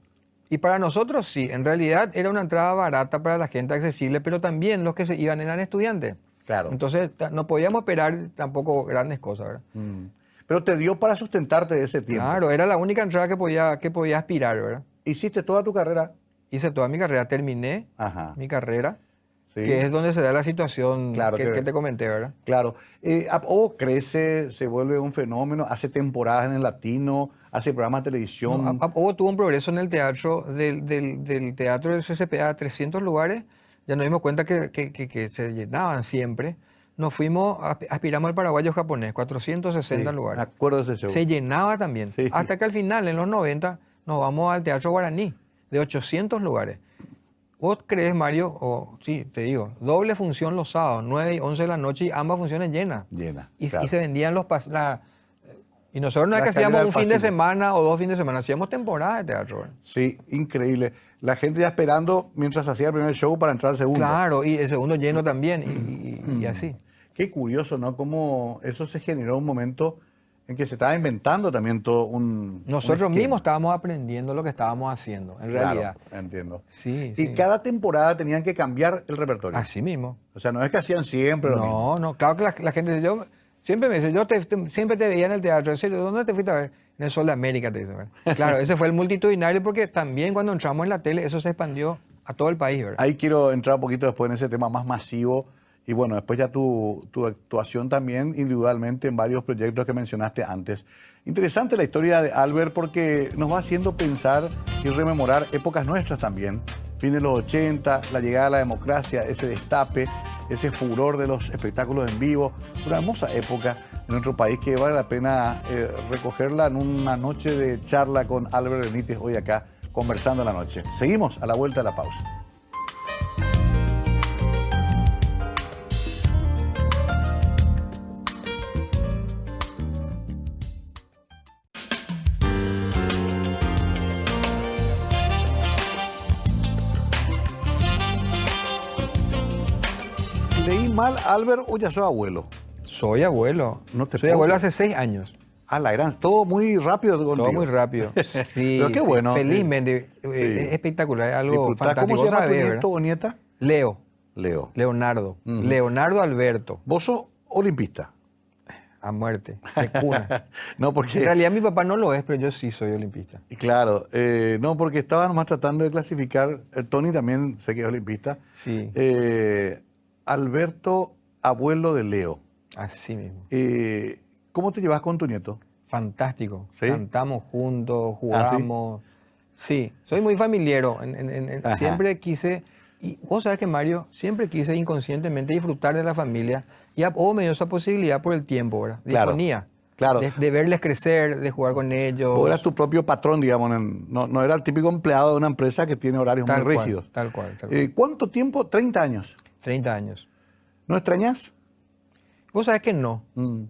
Y para nosotros sí, en realidad era una entrada barata para la gente, accesible, pero también los que se iban eran estudiantes. Claro. Entonces no podíamos esperar tampoco grandes cosas, ¿verdad? Pero te dio para sustentarte de ese tiempo. Claro, era la única entrada que podía aspirar, ¿verdad? Hiciste toda tu carrera. Hice toda mi carrera, terminé Ajá. mi carrera, Sí. que es donde se da la situación Claro, que que- te comenté, ¿verdad? Claro. O crece, se vuelve un fenómeno, hace temporadas en el latino, hace programas de televisión. No, Hubo tuvo un progreso en el teatro, del teatro del CCPA a 300 lugares, ya nos dimos cuenta que se llenaban siempre. Nos fuimos, aspiramos al paraguayo japonés, 460 Sí, lugares. Me acuerdo de ese show. Se llenaba también. Sí. Hasta que al final, en los 90, nos vamos al Teatro Guaraní, de 800 lugares. ¿Vos crees, Mario? Sí, te digo, doble función los sábados, 9 y 11 de la noche, y ambas funciones llenas. Llena. Y claro. se vendían y nosotros no es La que hacíamos calidad un fin de fácil. semana o 2 fines de semana, hacíamos temporada de teatro. ¿verdad? Sí, increíble. La gente ya esperando mientras hacía el primer show para entrar al segundo. Claro, y el segundo lleno también, y así. Qué curioso, ¿no? Cómo eso se generó un momento en que se estaba inventando también todo un Nosotros un mismos esquema. estábamos aprendiendo lo que estábamos haciendo, en Claro, realidad. entiendo. Sí, Y sí. cada temporada tenían que cambiar el repertorio. Así mismo. O sea, no es que hacían siempre lo mismo. No, claro que la gente dice, yo siempre me dice, siempre te veía en el teatro, en serio, ¿dónde te fuiste a ver? En el Sol de América, te dice, ¿verdad? Claro, ese fue el multitudinario porque también cuando entramos en la tele, eso se expandió a todo el país, ¿verdad? Ahí quiero entrar un poquito después en ese tema más masivo. Y bueno, después ya tu actuación también individualmente en varios proyectos que mencionaste antes. Interesante la historia de Albert porque nos va haciendo pensar y rememorar épocas nuestras también. Fines de los 80, la llegada de la democracia, ese destape. ese furor de los espectáculos en vivo, una hermosa época en nuestro país que vale la pena recogerla en una noche de charla con Albert Benítez hoy acá, conversando en la noche. Seguimos a la vuelta de la pausa. ¿Leí mal, Albert, o ya soy abuelo? Soy abuelo. No te Soy puedo abuelo creer. hace 6 años. La gran, todo muy rápido contigo. Todo muy rápido. Sí, Pero qué sí, bueno. felizmente. Es espectacular, es algo Disfrutás. fantástico. ¿Cómo se llama tu ¿Sabes, nieto verdad? o nieta? Leo. Leo. Leonardo. Ujú. Leonardo Alberto. ¿Vos sos olimpista? A muerte. De cuna. No, En porque... realidad mi papá no lo es, pero yo sí soy olimpista. Claro, no, porque estaba nomás tratando de clasificar. Tony también sé que es olimpista. Sí, Alberto, abuelo de Leo. así mismo. ¿Cómo te llevas con tu nieto? Fantástico. ¿Sí? Cantamos juntos, ¿Ah, sí? jugamos. Sí, soy muy familiero. Ajá. Siempre quise, y vos sabés que Mario, siempre quise inconscientemente disfrutar de la familia. Y me dio esa posibilidad por el tiempo, ¿verdad? Claro, Disponía. claro. De verles crecer, de jugar con ellos. Vos eras tu propio patrón, digamos. No era el típico empleado de una empresa que tiene horarios Tal muy cual, rígidos. Tal cual, tal cual. ¿Cuánto tiempo? 30 años. 30 años. ¿No extrañas? Vos sabés que no. Mm.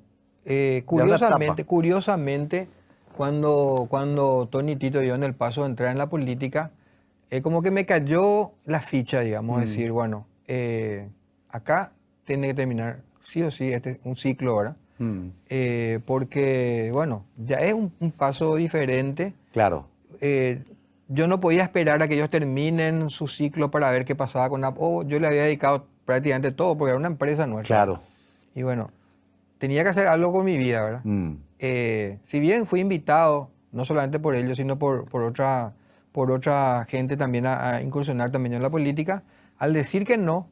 Curiosamente, cuando Tony y Tito dio en el paso de entrar en la política, como que me cayó la ficha, digamos, decir, bueno, acá tiene que terminar sí o sí un ciclo ahora, porque, bueno, ya es un paso diferente. Claro. Yo no podía esperar a que ellos terminen su ciclo para ver qué pasaba con yo le había dedicado prácticamente todo, porque era una empresa nuestra. Claro. Y bueno, tenía que hacer algo con mi vida, ¿verdad? Mm. Si bien fui invitado, no solamente por ellos, sino por otra gente también a incursionar también en la política, al decir que no,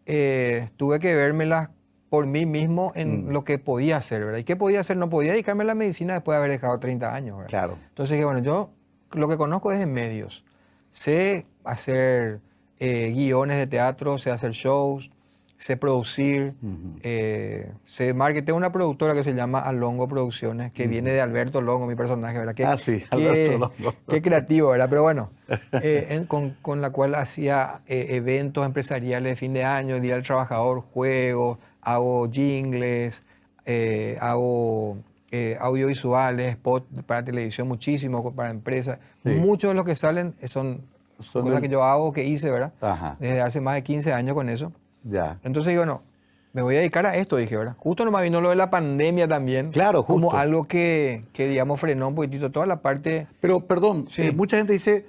tuve que vérmelas por mí mismo en lo que podía hacer, ¿verdad? ¿Y qué podía hacer? No podía dedicarme a la medicina después de haber dejado 30 años, ¿verdad? Claro. Entonces dije, bueno, yo lo que conozco es de medios. Sé hacer guiones de teatro, sé hacer shows, sé producir, sé marketing. Tengo una productora que se llama Alongo Producciones, que viene de Alberto Longo, mi personaje, ¿verdad? Sí, Alberto Longo. Qué creativo, ¿verdad? Pero bueno, con la cual hacía eventos empresariales de fin de año, Día del Trabajador, juegos, hago jingles, hago audiovisuales, spot para televisión, muchísimo para empresas. Sí. Muchos de los que salen son cosas que yo hago, que hice, ¿verdad? Ajá. Desde hace más de 15 años con eso. Ya. Entonces digo, no, me voy a dedicar a esto, dije, ¿verdad? Justo nomás vino lo de la pandemia también. Claro, justo. Como algo que digamos, frenó un poquitito toda la parte. Pero, perdón, Sí. mucha gente dice,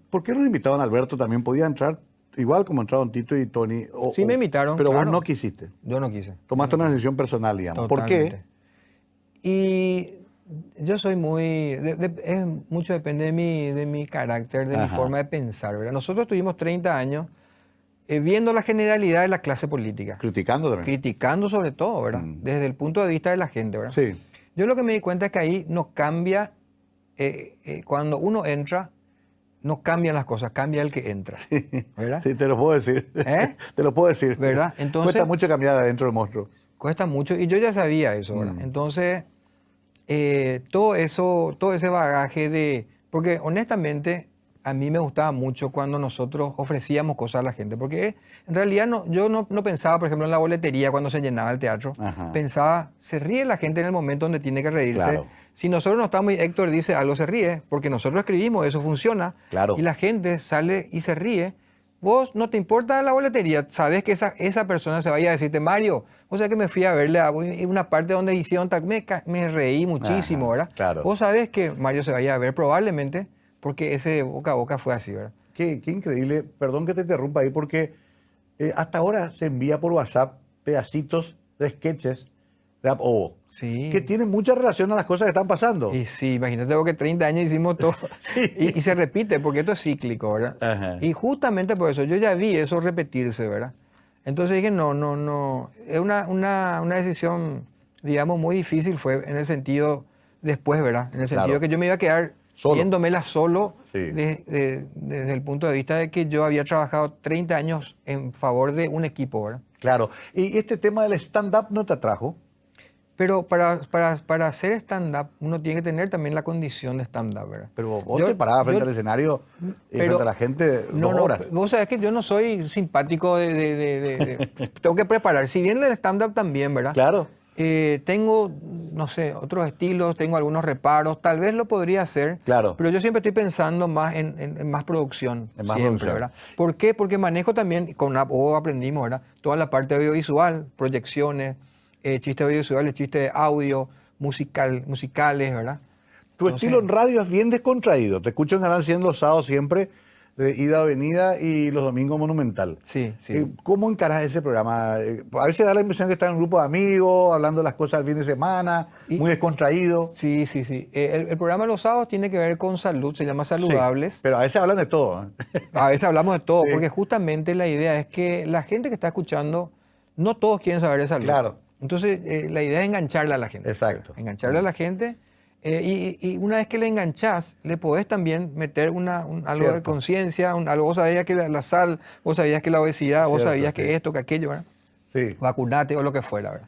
¿por qué no invitaban a Alberto? También podía entrar, igual como entraron Tito y Tony. Sí me invitaron, Pero claro. vos no quisiste. Yo no quise. Tomaste una decisión personal, digamos. ¿Por Totalmente. qué? Y yo soy muy... mucho depende de mi carácter, de mi Ajá. forma de pensar, ¿verdad? Nosotros tuvimos 30 años viendo la generalidad de la clase política. Criticando también. Criticando sobre todo, ¿verdad? Desde el punto de vista de la gente, ¿verdad? Sí. Yo lo que me di cuenta es que ahí no cambia, cuando uno entra, no cambian las cosas, cambia el que entra, ¿verdad? Sí, te lo puedo decir. ¿Eh? Te lo puedo decir. ¿Verdad? Entonces- Cuesta mucho cambiar adentro del monstruo. Cuesta mucho y yo ya sabía eso, ¿verdad? Entonces, todo ese bagaje porque honestamente a mí me gustaba mucho cuando nosotros ofrecíamos cosas a la gente, porque en realidad yo no pensaba, por ejemplo, en la boletería cuando se llenaba el teatro, Ajá. pensaba, se ríe la gente en el momento donde tiene que reírse. Claro. Si nosotros no estamos y Héctor dice algo, se ríe, porque nosotros escribimos, eso funciona, Claro. y la gente sale y se ríe. Vos no te importa la boletería, sabes que esa persona se vaya a decirte, Mario, o sea que me fui a verle a una parte donde hicieron tal, me reí muchísimo, Ajá, ¿verdad? claro. Vos sabés que Mario se vaya a ver probablemente porque ese boca a boca fue así, ¿verdad? Qué increíble. Perdón que te interrumpa ahí porque hasta ahora se envía por WhatsApp pedacitos de sketches de App-O Sí. que tienen mucha relación a las cosas que están pasando. Y sí, imagínate vos que 30 años hicimos todo. y se repite porque esto es cíclico, ¿verdad? Ajá. Y justamente por eso yo ya vi eso repetirse, ¿verdad? Entonces dije, no. Es una decisión, digamos, muy difícil fue en el sentido después, ¿verdad? En el sentido Claro. que yo me iba a quedar Solo. viéndomela solo Sí. desde el punto de vista de que yo había trabajado 30 años en favor de un equipo, ¿verdad? Claro. ¿Y este tema del stand-up no te atrajo? Pero para hacer stand-up uno tiene que tener también la condición de stand-up, ¿verdad? Pero vos te parabas frente al escenario y frente a la gente no, 2 horas. vos sabés que yo no soy simpático tengo que preparar. Si bien el stand-up también, ¿verdad? Claro. Tengo, no sé, otros estilos, tengo algunos reparos, tal vez lo podría hacer, Claro. pero yo siempre estoy pensando más en más producción, En más siempre, producción. ¿verdad? ¿Por qué? Porque manejo también, con o aprendimos, ¿verdad? Toda la parte audiovisual, proyecciones, chistes audiovisuales, chistes de audio, musicales, ¿verdad? Tu Entonces, estilo en radio es bien descontraído. Te escucho en Canal 100 los sábados siempre, de ida a venida, y los domingos Monumental. sí, sí. ¿Cómo encarás ese programa? A veces da la impresión que estás en un grupo de amigos, hablando de las cosas del fin de semana, muy descontraído. Sí, sí, sí. El programa de los sábados tiene que ver con salud, se llama Saludables. Sí, pero a veces hablan de todo. A veces hablamos de todo, Sí. porque justamente la idea es que la gente que está escuchando, no todos quieren saber de salud. Claro. Entonces, la idea es engancharle a la gente. Exacto. Engancharle a la gente. Y una vez que le enganchás, le podés también meter algo de Cierto. conciencia, algo. Vos sabías que la sal, vos sabías que la obesidad, vos Cierto, sabías sí. que esto, que aquello, ¿verdad? Sí. Vacunate o lo que fuera, ¿verdad?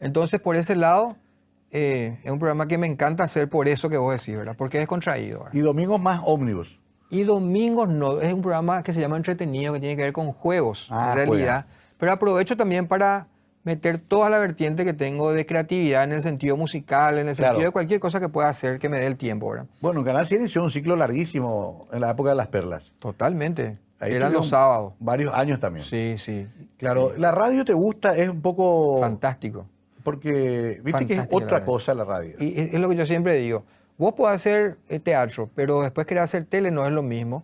Entonces, por ese lado, es un programa que me encanta hacer por eso que vos decís, ¿verdad? Porque es contraído, ¿verdad? Y domingos más ómnibus. Y domingos no, es un programa que se llama Entretenido, que tiene que ver con juegos, Ah, en realidad. Pero aprovecho también para meter toda la vertiente que tengo de creatividad en el sentido musical, en el Claro. sentido de cualquier cosa que pueda hacer que me dé el tiempo, ¿verdad? Bueno, en Canal 100 inició un ciclo larguísimo en la época de las perlas. Totalmente. Ahí Eran los tuvieron sábados. Varios años también. Sí, sí. Claro, Sí. la radio te gusta, es un poco... Fantástico. Porque viste que es Fantástica la otra radio. cosa la radio. Y es lo que yo siempre digo. Vos podés hacer teatro, pero después querés hacer tele, no es lo mismo.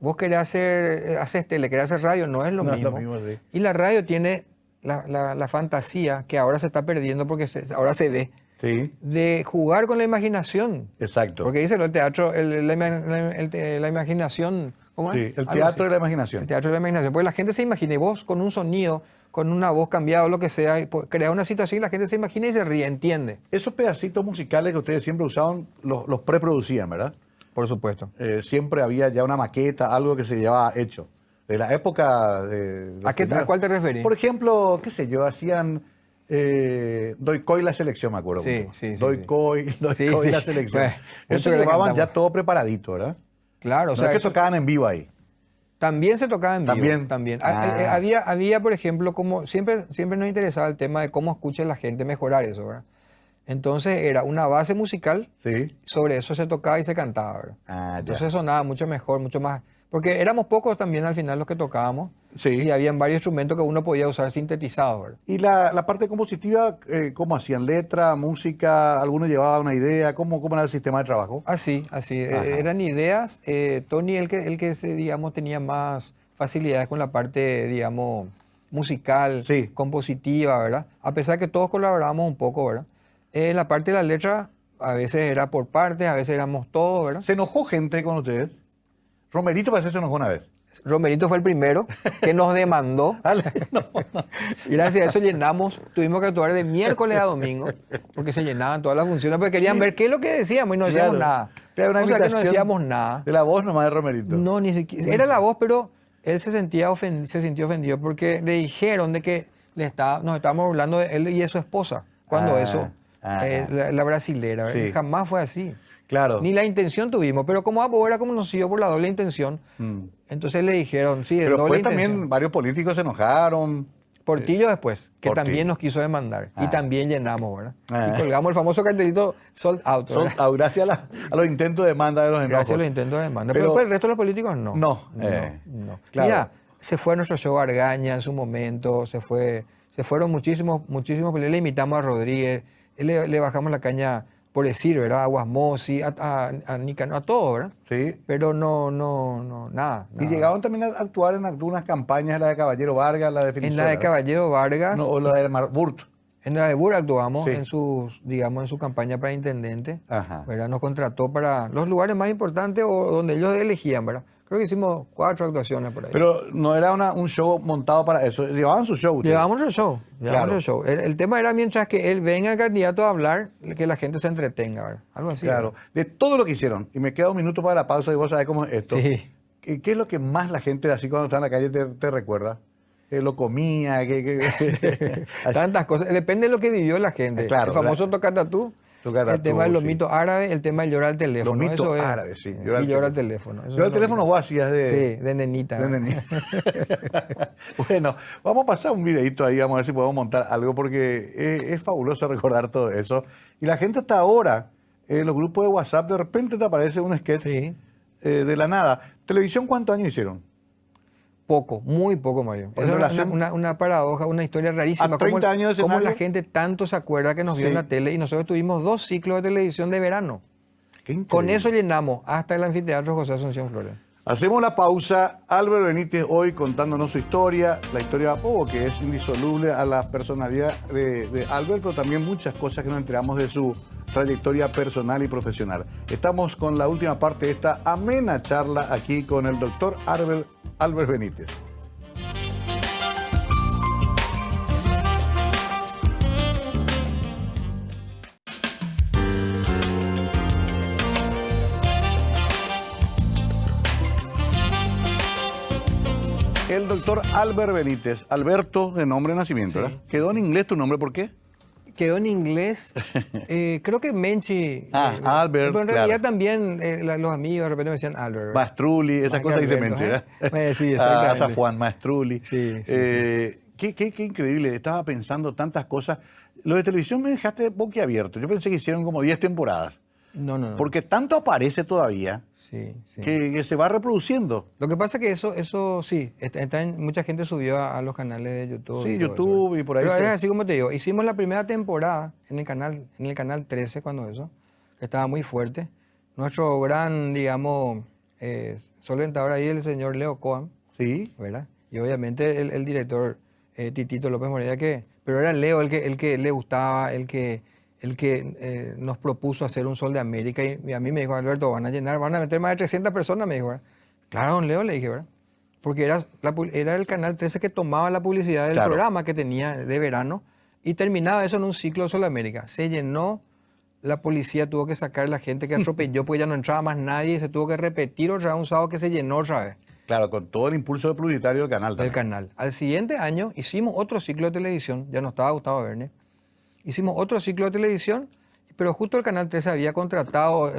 Vos querés haces tele, querés hacer radio, no es lo No es mismo. lo mismo, sí. Y la radio tiene la fantasía, que ahora se está perdiendo porque ahora se ve, Sí, de jugar con la imaginación. exacto. Porque dice el teatro, la imaginación, ¿cómo es? Sí, el Algo teatro así. de la imaginación. El teatro de la imaginación. Porque la gente se imagina, y vos con un sonido, con una voz cambiada o lo que sea, crea una situación y la gente se imagina y se ríe, entiende. Esos pedacitos musicales que ustedes siempre usaban, los preproducían, ¿verdad? Por supuesto. Siempre había ya una maqueta, algo que se llevaba hecho. De la época de... ¿A cuál te referís? Por ejemplo, qué sé yo, hacían... Doy Coy la selección, me acuerdo. Sí, mucho. sí, sí, Doy sí. Coy Sí, Coy sí. la selección. Bueno, Eso mucho que le llevaban cantamos. ya todo preparadito, ¿verdad? Claro, o No sea, es que eso tocaban en vivo ahí. también se tocaba en vivo. También. También. Ah. Había, por ejemplo, como siempre nos interesaba el tema de cómo escucha la gente, mejorar eso, ¿verdad? Entonces era una base musical, Sí. sobre eso se tocaba y se cantaba, ¿verdad? Ah, ya. Entonces sonaba mucho mejor, mucho más. Porque éramos pocos también al final los que tocábamos. Sí. Y habían varios instrumentos que uno podía usar sintetizados, ¿verdad? Y la parte compositiva, ¿cómo hacían? ¿Letra, música? ¿Alguno llevaba una idea? ¿Cómo era el sistema de trabajo? Así, así. Ajá. Eran ideas. Tony, digamos, tenía más facilidades con la parte, digamos, musical, Sí. compositiva, ¿verdad? A pesar que todos colaborábamos un poco, ¿verdad? La parte de la letra, a veces era por partes, a veces éramos todos, ¿verdad? ¿Se enojó gente con ustedes? Romerito parece que se enojó una vez. Romerito fue el primero que nos demandó. No. Y gracias a eso tuvimos que actuar de miércoles a domingo, porque se llenaban todas las funciones, porque querían ver qué es lo que decíamos y no decíamos Claro. nada. Era una O sea que no imitación decíamos nada. De la voz nomás de Romerito. No, ni siquiera. Era la voz, pero él se sintió ofendido porque le dijeron de que nos estábamos burlando de él y de su esposa. Cuando Ah, eso, ajá. la brasilera, Sí. jamás fue así. Claro. Ni la intención tuvimos, pero como Apo era conocido por la doble intención, Mm. entonces le dijeron, sí, Pero doble después también intención. varios políticos se enojaron. Portillo después, que Portillo. también nos quiso demandar. Y Ah. también llenamos, ¿verdad? Ah. Y colgamos el famoso cartelito sold out, ¿verdad? Gracias a los intentos de demanda de los enojos. Gracias a los intentos de demanda. Pero- Pero después el resto de los políticos no. No, No. claro. Mira, se fue nuestro show Argaña en su momento, se fueron muchísimos políticos. Le imitamos a Rodríguez, le bajamos la caña, por decir, ¿verdad? A Guasmosi, a Nicanor, a todo, ¿verdad? Sí. Pero no, nada. Y llegaban también a actuar en algunas campañas, la de Caballero Vargas, la de Defensor. En la de Caballero Vargas, No, o la de Burt. en la de Bura actuamos Sí. en su campaña para intendente, Ajá. ¿verdad? Nos contrató para los lugares más importantes o donde ellos elegían, ¿verdad? Creo que hicimos 4 actuaciones por ahí. Pero no era un show montado para eso. Llevaban su show. ustedes. Llevábamos el show. Claro. El show. El tema era mientras que él venga el candidato a hablar, que la gente se entretenga, ¿verdad? Algo así. Claro. De todo lo que hicieron. Y me queda un minuto para la pausa y vos sabés cómo es esto. Sí. ¿Qué es lo que más la gente, así cuando está en la calle, te recuerda? lo comía, Tantas cosas. Depende de lo que vivió la gente. Claro, el famoso tocatatú, el tema de los sí. mitos árabes, el tema de llorar al teléfono. Los mitos eso es, árabes, sí. Y llorar al teléfono. Eso Llorar al teléfono vos hacías Sí, de nenita. de nenita. Bueno, vamos a pasar un videito ahí, vamos a ver si podemos montar algo, porque es fabuloso recordar todo eso. Y la gente hasta ahora, en los grupos de WhatsApp, de repente te aparece un sketch Sí. De la nada. ¿Televisión cuántos años hicieron? Poco, muy poco, Mario. En Es relación- una paradoja, una historia rarísima. A 30 años de cómo la escenario. gente tanto se acuerda que nos vio Sí. en la tele y nosotros tuvimos 2 ciclos de televisión de verano. Qué increíble. Con eso llenamos hasta el anfiteatro José Asunción Flores. Hacemos la pausa. Álvaro Benítez hoy contándonos su historia, la historia de Apogo, que es indisoluble a la personalidad de Álvaro, pero también muchas cosas que nos enteramos de su trayectoria personal y profesional. Estamos con la última parte de esta amena charla aquí con el doctor Álvaro Benítez. El doctor Álvaro Benítez, Alberto de nombre de nacimiento, Sí. ¿verdad? Quedó en inglés tu nombre, ¿por qué? Quedó en inglés, creo que Menchi. Albert, Pero en realidad claro. también los amigos de repente me decían Albert. ¿verdad? Mastrulli, esas Más que cosas dice Alberto, Menchi, ¿verdad? Sí, exactamente. Zafuán, Mastrulli. Sí, sí, Qué increíble, estaba pensando tantas cosas. Lo de televisión me dejaste boquiabierto. Yo pensé que hicieron como 10 temporadas. No. Porque tanto aparece todavía Sí. que se va reproduciendo. Lo que pasa es que eso sí, mucha gente subió a los canales de YouTube. Sí, y todo YouTube eso. y por ahí Pero se- es así como te digo, hicimos la primera temporada en el canal 13 cuando eso, que estaba muy fuerte. Nuestro gran, digamos, solventador ahí, el señor Leo Coam, Sí, ¿verdad? Y obviamente el director Titito López Moreira, pero era Leo el que le gustaba, el que nos propuso hacer un Sol de América. Y a mí me dijo, Alberto, van a meter más de 300 personas, me dijo, ¿verdad? Claro, don Leo, le dije, ¿verdad? Porque era el canal 13 que tomaba la publicidad del Claro. programa que tenía de verano y terminaba eso en un ciclo de Sol de América. Se llenó, la policía tuvo que sacar a la gente que atropelló porque ya no entraba más nadie y se tuvo que repetir otra vez un sábado que se llenó otra vez. claro, con todo el impulso publicitario del canal Del también. canal. Al siguiente año hicimos otro ciclo de televisión, ya no estaba Gustavo Verne. Hicimos otro ciclo de televisión, pero justo el Canal 13 había contratado,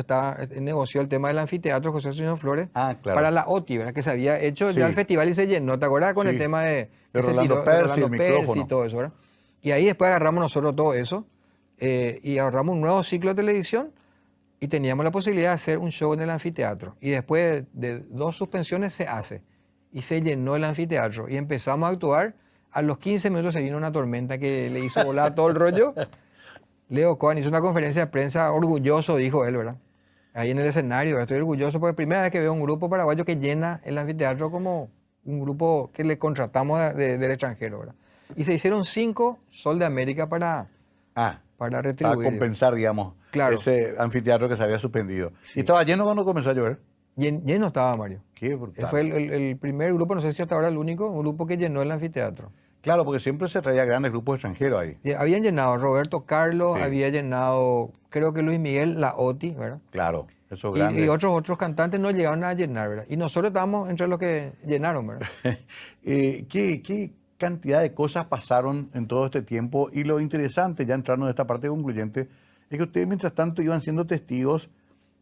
negoció el tema del anfiteatro José Asunción Flores Claro. para la OTI, ¿verdad? Que se había hecho Sí. ya el festival y se llenó. ¿Te acuerdas con Sí. el tema De que se Rolando tiró, Percy, el Rolando Percy micrófono. y todo eso, ¿verdad? Y ahí después agarramos nosotros todo eso y agarramos un nuevo ciclo de televisión y teníamos la posibilidad de hacer un show en el anfiteatro. Y después de 2 suspensiones se hace y se llenó el anfiteatro y empezamos a actuar. A los 15 minutos se vino una tormenta que le hizo volar todo el rollo. Leo Cohen hizo una conferencia de prensa orgulloso, dijo él, ¿verdad? Ahí en el escenario, ¿verdad? Estoy orgulloso porque es la primera vez que veo un grupo paraguayo que llena el anfiteatro como un grupo que le contratamos del extranjero, ¿verdad? Y se hicieron 5 Sol de América para retribuir. Para compensar, digamos, Claro. ese anfiteatro que se había suspendido. Y estaba lleno cuando comenzó a llover. Lleno estaba, Mario. Qué brutal. Fue el primer grupo, no sé si hasta ahora el único, un grupo que llenó el anfiteatro. Claro, porque siempre se traía grandes grupos extranjeros ahí. Habían llenado Roberto Carlos, Sí. había llenado, creo que Luis Miguel, la OTI, ¿verdad? Claro, esos Y grandes. otros cantantes no llegaron a llenar, ¿verdad? Y nosotros estábamos entre los que llenaron, ¿verdad? ¿Qué cantidad de cosas pasaron en todo este tiempo? Y lo interesante, ya entrando en esta parte concluyente, es que ustedes mientras tanto iban siendo testigos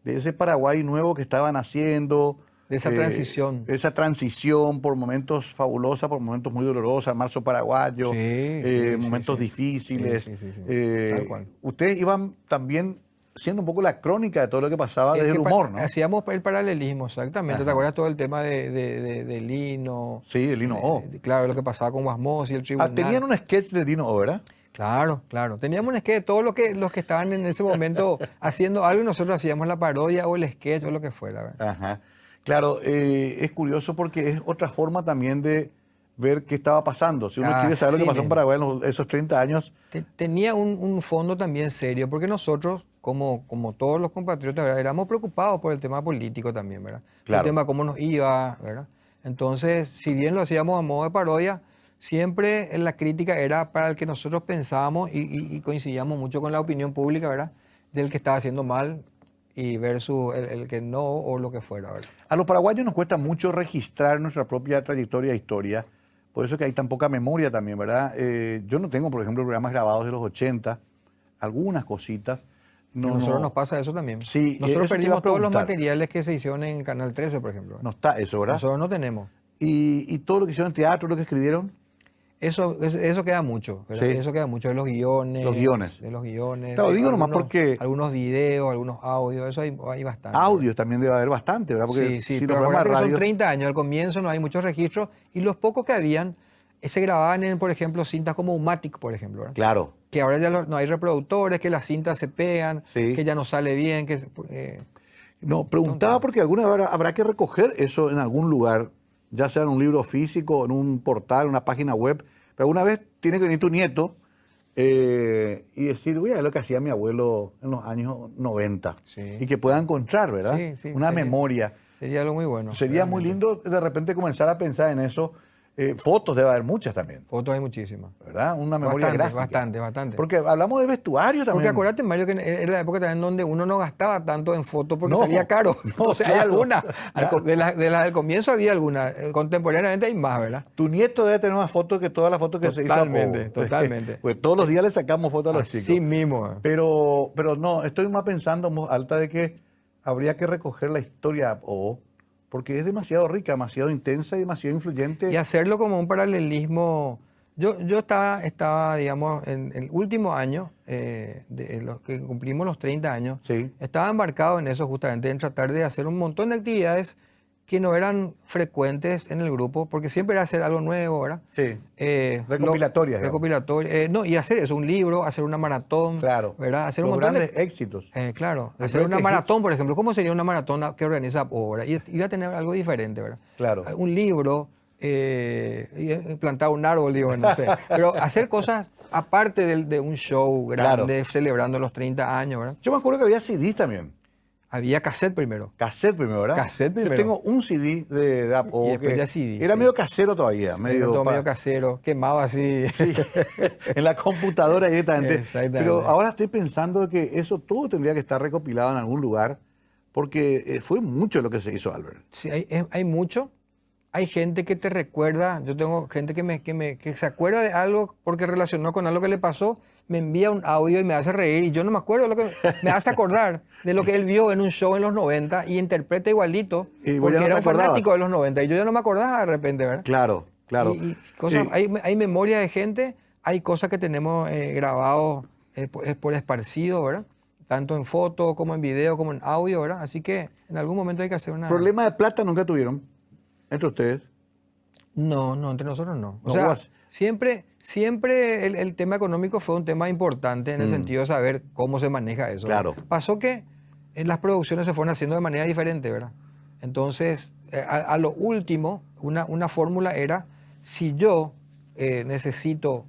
de ese Paraguay nuevo que estaban haciendo. De esa transición. Esa transición por momentos fabulosa, por momentos muy dolorosa, marzo paraguayo, Sí, momentos sí. difíciles. Sí. Eh, Tal cual. Ustedes iban también siendo un poco la crónica de todo lo que pasaba Es desde el que humor, ¿no? Hacíamos el paralelismo, exactamente. Ajá. ¿Te acuerdas todo el tema de Lino? Sí, de Lino O. Claro, lo que pasaba con Guasmos y el tribunal. Tenían un sketch de Lino O, ¿verdad? Claro. Teníamos un sketch de todos los que estaban en ese momento haciendo algo y nosotros hacíamos la parodia o el sketch o lo que fuera, ¿verdad? Ajá. Claro, es curioso porque es otra forma también de ver qué estaba pasando. Si uno quiere saber lo que pasó en Paraguay en esos 30 años. Tenía un fondo también serio, porque nosotros, como todos los compatriotas, ¿verdad? Éramos preocupados por el tema político también, ¿verdad? Claro. El tema de cómo nos iba, ¿verdad? Entonces, si bien lo hacíamos a modo de parodia, siempre la crítica era para el que nosotros pensábamos y coincidíamos mucho con la opinión pública, ¿verdad? Del que estaba haciendo mal y versus el que no o lo que fuera, ¿verdad? A los paraguayos nos cuesta mucho registrar nuestra propia trayectoria e historia, Por eso es que hay tan poca memoria también, ¿verdad? Yo no tengo, por ejemplo, programas grabados de los 80, algunas cositas. A nosotros nos pasa eso también. Sí, Nosotros eso te iba a perdimos todos los preguntar. materiales que se hicieron en Canal 13, por ejemplo. No está eso, ¿verdad? Nosotros no tenemos. Y todo lo que hicieron en teatro, lo que escribieron, Eso queda mucho, ¿verdad? Sí. Eso queda mucho de los guiones. Los guiones. De los guiones. Claro, de digo nomás porque- Algunos videos, algunos audios, eso hay bastante. audios también debe haber bastante, ¿verdad? Porque Sí, sí, si pero los programas acuérdate de que son radio... 30 años, al comienzo no hay muchos registros y los pocos que habían se grababan en, por ejemplo, cintas como Umatic, por ejemplo, ¿verdad? Claro, Que ahora ya no hay reproductores, que las cintas se pegan, Sí. que ya no sale bien, no, preguntaba porque alguna vez habrá que recoger eso en algún lugar, ya sea en un libro físico, en un portal, una página web, pero alguna vez tiene que venir tu nieto y decir, oye, es lo que hacía mi abuelo en los años 90, Sí. y que pueda encontrar, ¿verdad? Sí, sí, Una sería- memoria. sería algo muy bueno. Sería muy realmente. lindo de repente comenzar a pensar en eso. Fotos debe haber muchas también, Fotos hay muchísimas. ¿verdad? Una memoria gráfica. Bastante. Porque hablamos de vestuario también. Porque acuérdate, Mario, que era la época también donde uno no gastaba tanto en fotos porque No, salía caro. no, Entonces hay claro, algunas. claro. De las del comienzo había algunas. Contemporáneamente hay más, ¿verdad? Tu nieto debe tener más fotos que todas las fotos que se hizo. Totalmente, totalmente. Pues todos los días le sacamos fotos a los Así chicos. mismo. Pero no, estoy más pensando en voz alta de que habría que recoger la historia porque es demasiado rica, demasiado intensa y demasiado influyente. Y hacerlo como un paralelismo. Yo estaba, digamos, en el último año, de los que cumplimos los 30 años, Sí. estaba embarcado en eso justamente, en tratar de hacer un montón de actividades que no eran frecuentes en el grupo, porque siempre era hacer algo nuevo, ¿verdad? Sí. Recopilatorias. Recopilatorias, digamos. Recopilatorias. No, y hacer eso, un libro, hacer una maratón, Claro. ¿verdad? Hacer Los un montón de... grandes éxitos. Claro, Los hacer una grandes maratón, por ejemplo. ¿Cómo sería una maratón que organiza ahora? Y iba a tener algo diferente, ¿verdad? Claro. Un libro, plantar un árbol, digo, no sé. Pero hacer cosas aparte de un show grande, celebrando los 30 años, ¿verdad? Yo me acuerdo que había CDs también. Había cassette primero. Cassette primero, ¿verdad? Cassette primero. Yo tengo un CD de Apo Y después que ya CD, era sí. medio casero todavía. Medio, todo medio casero, quemado así. Sí, en la computadora directamente. Exactamente. Pero ahora estoy pensando que eso todo tendría que estar recopilado en algún lugar, porque fue mucho lo que se hizo, Albert. Sí, hay mucho. Hay gente que te recuerda. Yo tengo gente que se acuerda de algo porque relacionó con algo que le pasó. Me envía un audio y me hace reír. Y yo no me acuerdo lo que me hace acordar de lo que él vio en un show en los 90 y interpreta igualito. Y vos ya porque no era te un fanático acordabas. de los 90. Y yo ya no me acordaba de repente, ¿verdad? Claro, claro. Y cosas, hay memoria de gente. Hay cosas que tenemos grabados por esparcido, ¿verdad? Tanto en foto como en video como en audio, ¿verdad? Así que en algún momento hay que hacer una... ¿Problema de plata nunca tuvieron entre ustedes? No, entre nosotros no. O No, sea, vos- siempre el tema económico fue un tema importante en el sentido de saber cómo se maneja eso. Claro. Pasó que en las producciones se fueron haciendo de manera diferente, ¿verdad? Entonces, a lo último, una fórmula era, si yo necesito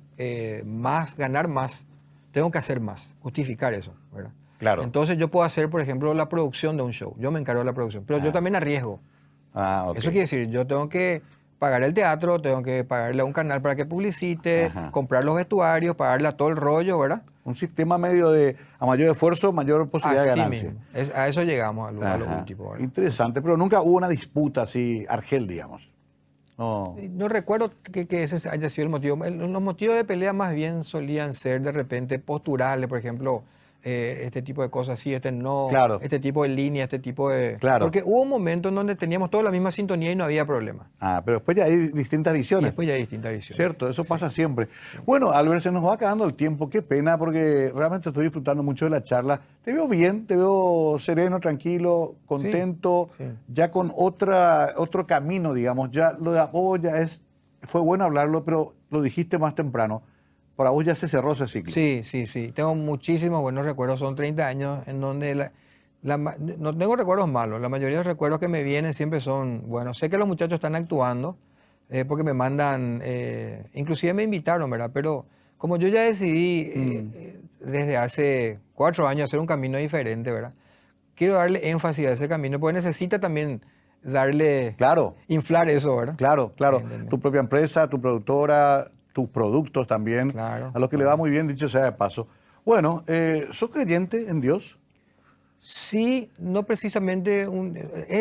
ganar más, tengo que hacer más, justificar eso, ¿verdad? Claro. Entonces yo puedo hacer, por ejemplo, la producción de un show. Yo me encargo de la producción, pero yo también arriesgo. Ah, ok. Eso quiere decir, yo tengo que pagar el teatro, tengo que pagarle a un canal para que publicite, Ajá. comprar los vestuarios, pagarle a todo el rollo, ¿verdad? Un sistema medio de, a mayor esfuerzo, mayor posibilidad de Así ganancia. mismo. A eso llegamos, a lo Ajá. último, ¿verdad? Interesante, pero nunca hubo una disputa así, Argel, digamos. No. No recuerdo que ese haya sido el motivo. Los motivos de pelea más bien solían ser de repente posturales, por ejemplo, este tipo de cosas, sí, este no, Claro. este tipo de línea, este tipo de... Claro. Porque hubo un momento en donde teníamos toda la misma sintonía y no había problema. Ah, pero después ya hay distintas Y visiones. después ya hay distintas visiones. Cierto, eso pasa siempre. Bueno, Albert, se nos va acabando el tiempo. Qué pena, porque realmente estoy disfrutando mucho de la charla. Te veo bien, te veo sereno, tranquilo, contento, sí. ya con otro camino, digamos. Ya lo de vos ya fue bueno hablarlo, pero lo dijiste más temprano. Para vos ya se cerró ese ciclo. Sí. Tengo muchísimos buenos recuerdos. Son 30 años en donde no tengo recuerdos malos. La mayoría de los recuerdos que me vienen siempre son buenos. Sé que los muchachos están actuando porque me mandan, inclusive me invitaron, ¿verdad? Pero como yo ya decidí desde hace 4 años hacer un camino diferente, ¿verdad? Quiero darle énfasis a ese camino porque necesita también darle, Claro, inflar eso, ¿verdad? claro. Entiendo. Tu propia empresa, tu productora, tus productos también. Claro, A los que le va muy bien, dicho sea de paso. Bueno, ¿sos creyente en Dios? Sí, no precisamente, es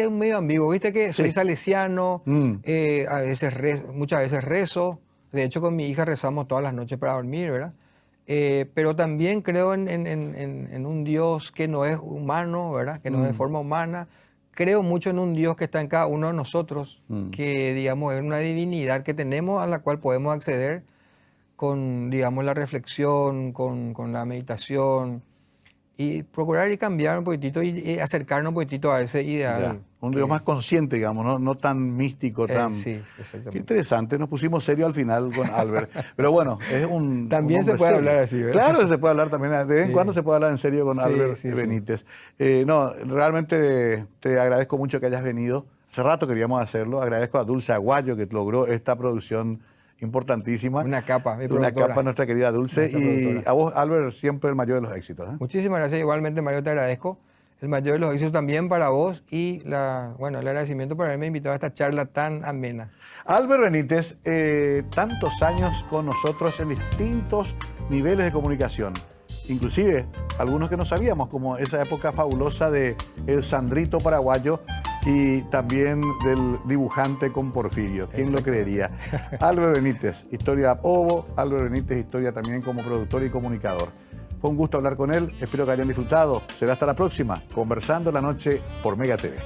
un medio ambiguo. Viste que soy Sí. salesiano, a veces muchas veces rezo. De hecho, con mi hija rezamos todas las noches para dormir, ¿verdad? Pero también creo en un Dios que no es humano, ¿verdad? Que no es de forma humana. Creo mucho en un Dios que está en cada uno de nosotros, que, digamos, es una divinidad que tenemos a la cual podemos acceder con, digamos, la reflexión, con la meditación y procurar y cambiar un poquitito y acercarnos un poquitito a ese Ya. ideal. Un Dios más consciente, digamos, no tan místico, tan... Sí, Qué exactamente. interesante, nos pusimos serios al final con Albert. Pero bueno, es un... También un se hombre puede serio. hablar así, ¿verdad? Claro, se puede hablar también, de vez en Sí. cuando se puede hablar en serio con Sí, Albert sí, sí. Benítez. No, realmente te agradezco mucho que hayas venido. Hace rato queríamos hacerlo. Agradezco a Dulce Aguayo que logró esta producción importantísima. Una capa, mi Una productora. capa nuestra querida Dulce. Nuestra Y productora. a vos, Albert, siempre el mayor de los éxitos. Muchísimas gracias. Igualmente, Mario, te agradezco. El mayor de los éxitos también para vos y bueno, el agradecimiento por haberme invitado a esta charla tan amena. Albert Benítez, tantos años con nosotros en distintos niveles de comunicación, inclusive algunos que no sabíamos, como esa época fabulosa de El Sandrito Paraguayo y también del dibujante con Porfirio. ¿Quién lo creería? Albert Benítez, historia Ovo, Albert Benítez, historia también como productor y comunicador. Fue un gusto hablar con él, espero que hayan disfrutado. Será hasta la próxima, Conversando la Noche por Mega TV.